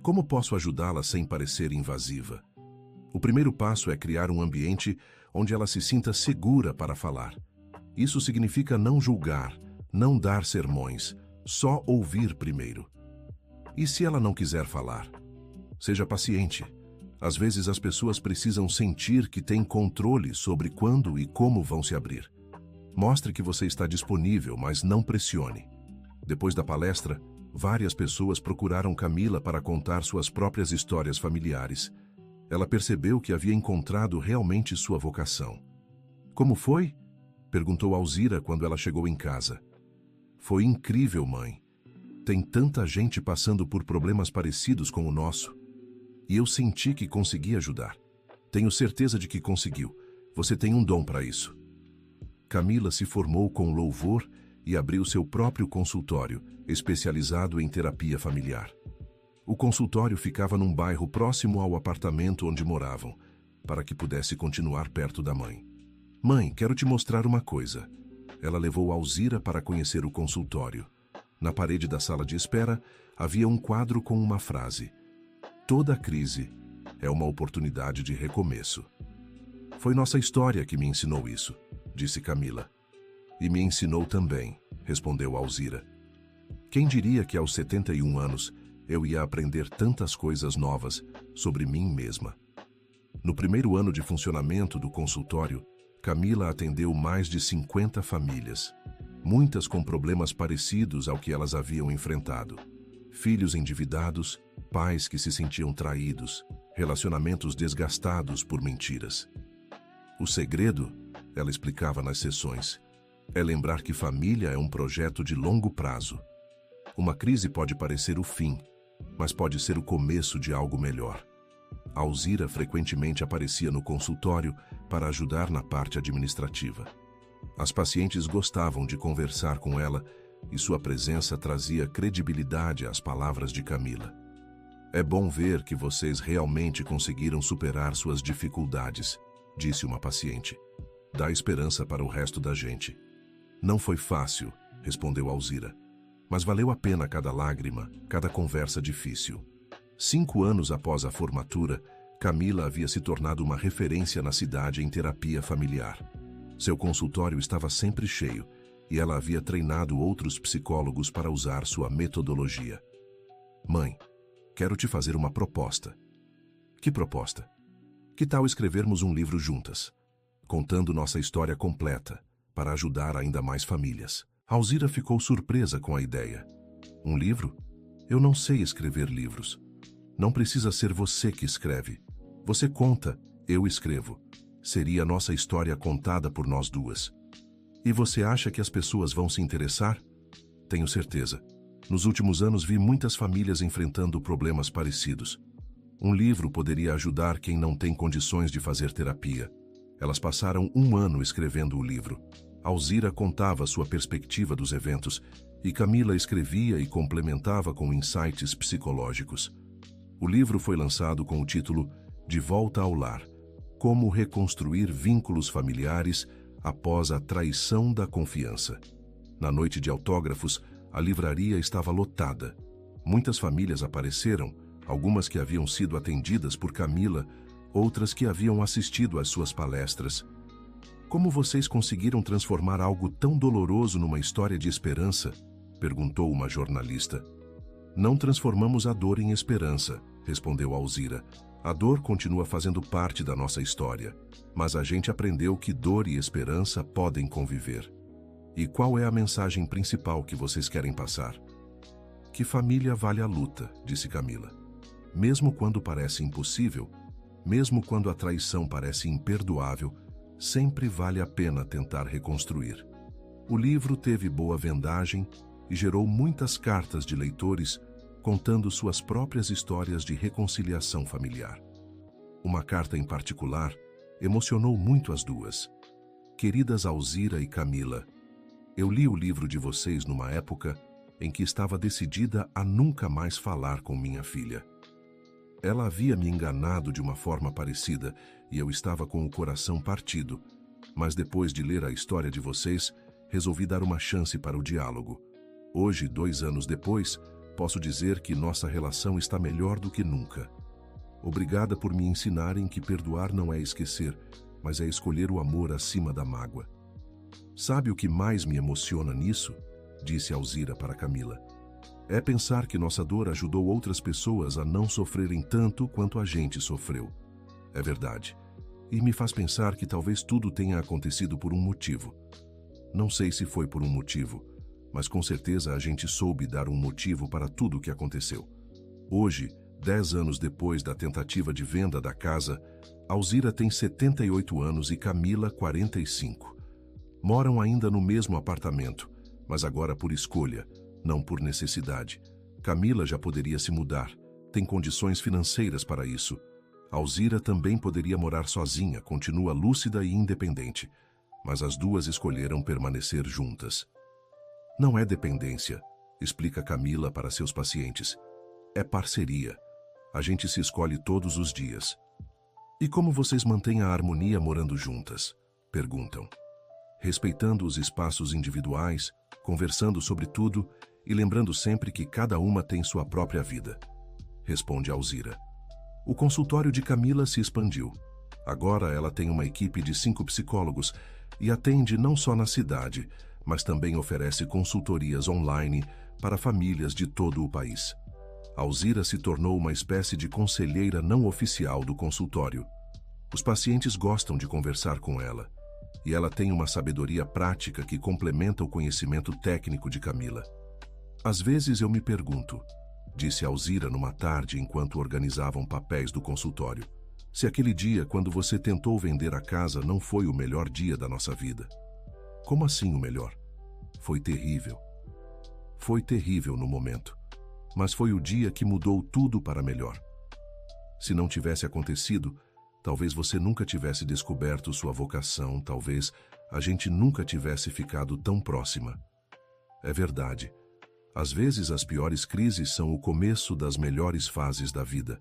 Como posso ajudá-la sem parecer invasiva? O primeiro passo é criar um ambiente onde ela se sinta segura para falar. Isso significa não julgar, não dar sermões, só ouvir primeiro. E se ela não quiser falar? Seja paciente. Às vezes as pessoas precisam sentir que têm controle sobre quando e como vão se abrir. Mostre que você está disponível, mas não pressione. Depois da palestra, várias pessoas procuraram Camila para contar suas próprias histórias familiares. Ela percebeu que havia encontrado realmente sua vocação. Como foi? Perguntou Alzira quando ela chegou em casa. Foi incrível, mãe. Tem tanta gente passando por problemas parecidos com o nosso. E eu senti que consegui ajudar. Tenho certeza de que conseguiu. Você tem um dom para isso. Camila se formou com louvor e abriu seu próprio consultório, especializado em terapia familiar. O consultório ficava num bairro próximo ao apartamento onde moravam, para que pudesse continuar perto da mãe. Mãe, quero te mostrar uma coisa. Ela levou Alzira para conhecer o consultório. Na parede da sala de espera havia um quadro com uma frase: toda crise é uma oportunidade de recomeço. Foi nossa história que me ensinou isso, disse Camila. E me ensinou também, respondeu Alzira. Quem diria que aos 71 anos eu ia aprender tantas coisas novas sobre mim mesma? No primeiro ano de funcionamento do consultório, Camila atendeu mais de 50 famílias, muitas com problemas parecidos ao que elas haviam enfrentado. Filhos endividados, pais que se sentiam traídos, relacionamentos desgastados por mentiras. O segredo, ela explicava nas sessões, é lembrar que família é um projeto de longo prazo. Uma crise pode parecer o fim, mas pode ser o começo de algo melhor. Alzira frequentemente aparecia no consultório para ajudar na parte administrativa. As pacientes gostavam de conversar com ela e sua presença trazia credibilidade às palavras de Camila. É bom ver que vocês realmente conseguiram superar suas dificuldades, disse uma paciente. Dá esperança para o resto da gente. Não foi fácil, respondeu Alzira, mas valeu a pena cada lágrima, cada conversa difícil. 5 anos após a formatura, Camila havia se tornado uma referência na cidade em terapia familiar. Seu consultório estava sempre cheio e ela havia treinado outros psicólogos para usar sua metodologia. Mãe, quero te fazer uma proposta. Que proposta? Que tal escrevermos um livro juntas, contando nossa história completa, para ajudar ainda mais famílias? Alzira ficou surpresa com a ideia. Um livro? Eu não sei escrever livros. Não precisa ser você que escreve. Você conta, eu escrevo. Seria nossa história contada por nós duas. E você acha que as pessoas vão se interessar? Tenho certeza. Nos últimos anos vi muitas famílias enfrentando problemas parecidos. Um livro poderia ajudar quem não tem condições de fazer terapia. Elas passaram 1 ano escrevendo o livro. Alzira contava sua perspectiva dos eventos e Camila escrevia e complementava com insights psicológicos. O livro foi lançado com o título De Volta ao Lar: Como Reconstruir Vínculos Familiares após a Traição da Confiança. Na noite de autógrafos, a livraria estava lotada. Muitas famílias apareceram, algumas que haviam sido atendidas por Camila, outras que haviam assistido às suas palestras. Como vocês conseguiram transformar algo tão doloroso numa história de esperança? Perguntou uma jornalista. Não transformamos a dor em esperança, respondeu Alzira. A dor continua fazendo parte da nossa história, mas a gente aprendeu que dor e esperança podem conviver. E qual é a mensagem principal que vocês querem passar? Que família vale a luta, disse Camila. Mesmo quando parece impossível, mesmo quando a traição parece imperdoável, sempre vale a pena tentar reconstruir. O livro teve boa vendagem e gerou muitas cartas de leitores contando suas próprias histórias de reconciliação familiar. Uma carta em particular emocionou muito as duas. Queridas Alzira e Camila, eu li o livro de vocês numa época em que estava decidida a nunca mais falar com minha filha. Ela havia me enganado de uma forma parecida e eu estava com o coração partido, mas depois de ler a história de vocês, resolvi dar uma chance para o diálogo. Hoje, 2 anos depois, posso dizer que nossa relação está melhor do que nunca. Obrigada por me ensinarem que perdoar não é esquecer, mas é escolher o amor acima da mágoa. Sabe o que mais me emociona nisso? Disse Alzira para Camila. É pensar que nossa dor ajudou outras pessoas a não sofrerem tanto quanto a gente sofreu. É verdade. E me faz pensar que talvez tudo tenha acontecido por um motivo. Não sei se foi por um motivo, mas com certeza a gente soube dar um motivo para tudo o que aconteceu. Hoje, 10 anos depois da tentativa de venda da casa, Alzira tem 78 anos e Camila 45. Moram ainda no mesmo apartamento, mas agora por escolha, não por necessidade. Camila já poderia se mudar, tem condições financeiras para isso. Alzira também poderia morar sozinha, continua lúcida e independente, mas as duas escolheram permanecer juntas. Não é dependência, explica Camila para seus pacientes. É parceria. A gente se escolhe todos os dias. E como vocês mantêm a harmonia morando juntas? Perguntam. Respeitando os espaços individuais, conversando sobre tudo e lembrando sempre que cada uma tem sua própria vida. Responde Alzira. O consultório de Camila se expandiu. Agora ela tem uma equipe de 5 psicólogos e atende não só na cidade, mas também oferece consultorias online para famílias de todo o país. Alzira se tornou uma espécie de conselheira não oficial do consultório. Os pacientes gostam de conversar com ela, e ela tem uma sabedoria prática que complementa o conhecimento técnico de Camila. Às vezes eu me pergunto, disse Alzira numa tarde enquanto organizavam papéis do consultório, se aquele dia quando você tentou vender a casa não foi o melhor dia da nossa vida. Como assim o melhor? Foi terrível. Foi terrível no momento, mas foi o dia que mudou tudo para melhor. Se não tivesse acontecido, talvez você nunca tivesse descoberto sua vocação, talvez a gente nunca tivesse ficado tão próxima. É verdade. Às vezes as piores crises são o começo das melhores fases da vida.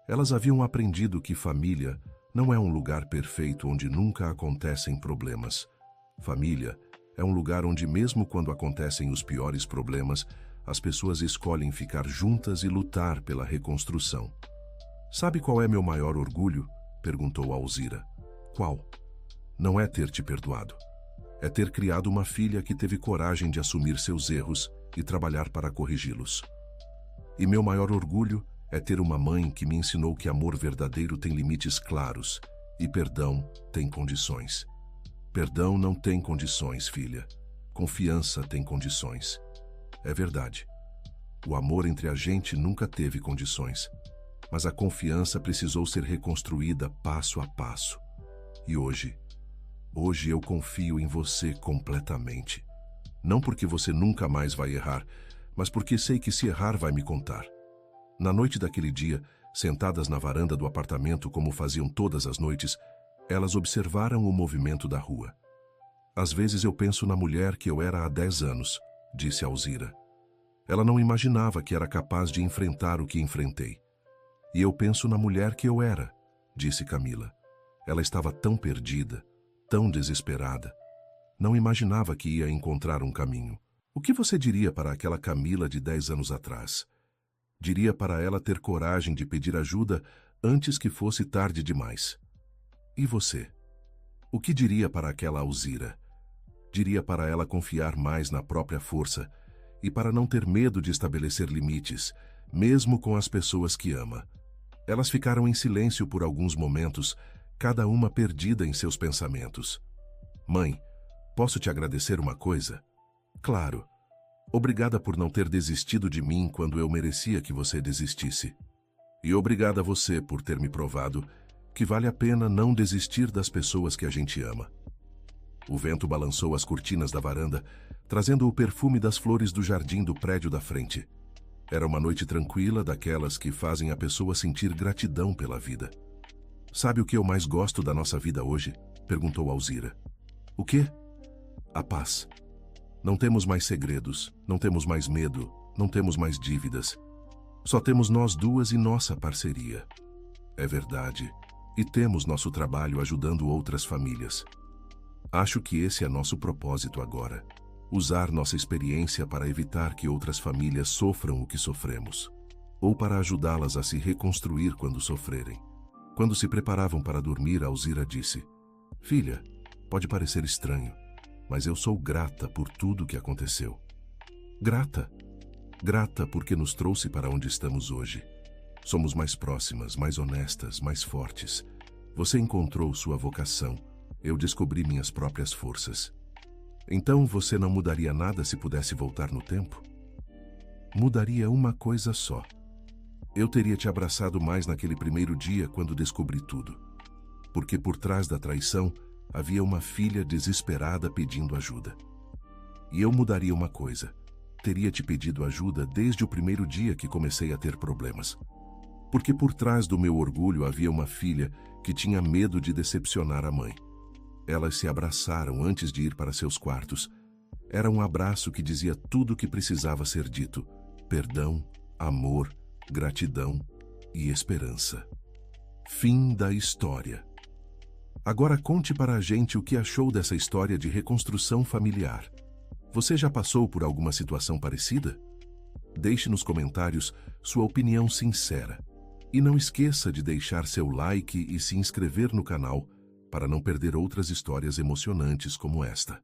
Elas haviam aprendido que família não é um lugar perfeito onde nunca acontecem problemas. Família é um lugar onde, mesmo quando acontecem os piores problemas, as pessoas escolhem ficar juntas e lutar pela reconstrução. Sabe qual é meu maior orgulho? Perguntou Alzira. Qual? Não é ter te perdoado. É ter criado uma filha que teve coragem de assumir seus erros e trabalhar para corrigi-los. E meu maior orgulho é ter uma mãe que me ensinou que amor verdadeiro tem limites claros e perdão tem condições. Perdão não tem condições, filha. Confiança tem condições. É verdade. O amor entre a gente nunca teve condições, mas a confiança precisou ser reconstruída passo a passo. E hoje eu confio em você completamente. Não porque você nunca mais vai errar, mas porque sei que se errar vai me contar. Na noite daquele dia, sentadas na varanda do apartamento como faziam todas as noites, elas observaram o movimento da rua. Às vezes eu penso na mulher que eu era há 10 anos, disse Alzira. Ela não imaginava que era capaz de enfrentar o que enfrentei. E eu penso na mulher que eu era, disse Camila. Ela estava tão perdida, tão desesperada. Não imaginava que ia encontrar um caminho. O que você diria para aquela Camila de 10 anos atrás? Diria para ela ter coragem de pedir ajuda antes que fosse tarde demais. E você? O que diria para aquela Alzira? Diria para ela confiar mais na própria força e para não ter medo de estabelecer limites, mesmo com as pessoas que ama. Elas ficaram em silêncio por alguns momentos, cada uma perdida em seus pensamentos. Mãe, posso te agradecer uma coisa? Claro. Obrigada por não ter desistido de mim quando eu merecia que você desistisse. E obrigada a você por ter me provado que vale a pena não desistir das pessoas que a gente ama. O vento balançou as cortinas da varanda, trazendo o perfume das flores do jardim do prédio da frente. Era uma noite tranquila, daquelas que fazem a pessoa sentir gratidão pela vida. Sabe o que eu mais gosto da nossa vida hoje? Perguntou Alzira. O quê? A paz. Não temos mais segredos, não temos mais medo, não temos mais dívidas. Só temos nós duas e nossa parceria. É verdade. E temos nosso trabalho ajudando outras famílias. Acho que esse é nosso propósito agora. Usar nossa experiência para evitar que outras famílias sofram o que sofremos. Ou para ajudá-las a se reconstruir quando sofrerem. Quando se preparavam para dormir, Alzira disse: Filha, pode parecer estranho, mas eu sou grata por tudo o que aconteceu. Grata. Grata porque nos trouxe para onde estamos hoje. Somos mais próximas, mais honestas, mais fortes. Você encontrou sua vocação. Eu descobri minhas próprias forças. Então você não mudaria nada se pudesse voltar no tempo? Mudaria uma coisa só. Eu teria te abraçado mais naquele primeiro dia quando descobri tudo. Porque por trás da traição havia uma filha desesperada pedindo ajuda. E eu mudaria uma coisa. teria te pedido ajuda desde o primeiro dia que comecei a ter problemas. Porque por trás do meu orgulho havia uma filha que tinha medo de decepcionar a mãe. Elas se abraçaram antes de ir para seus quartos. Era um abraço que dizia tudo o que precisava ser dito: perdão, amor, gratidão e esperança. Fim da história. Agora conte para a gente o que achou dessa história de reconstrução familiar. Você já passou por alguma situação parecida? Deixe nos comentários sua opinião sincera. E não esqueça de deixar seu like e se inscrever no canal para não perder outras histórias emocionantes como esta.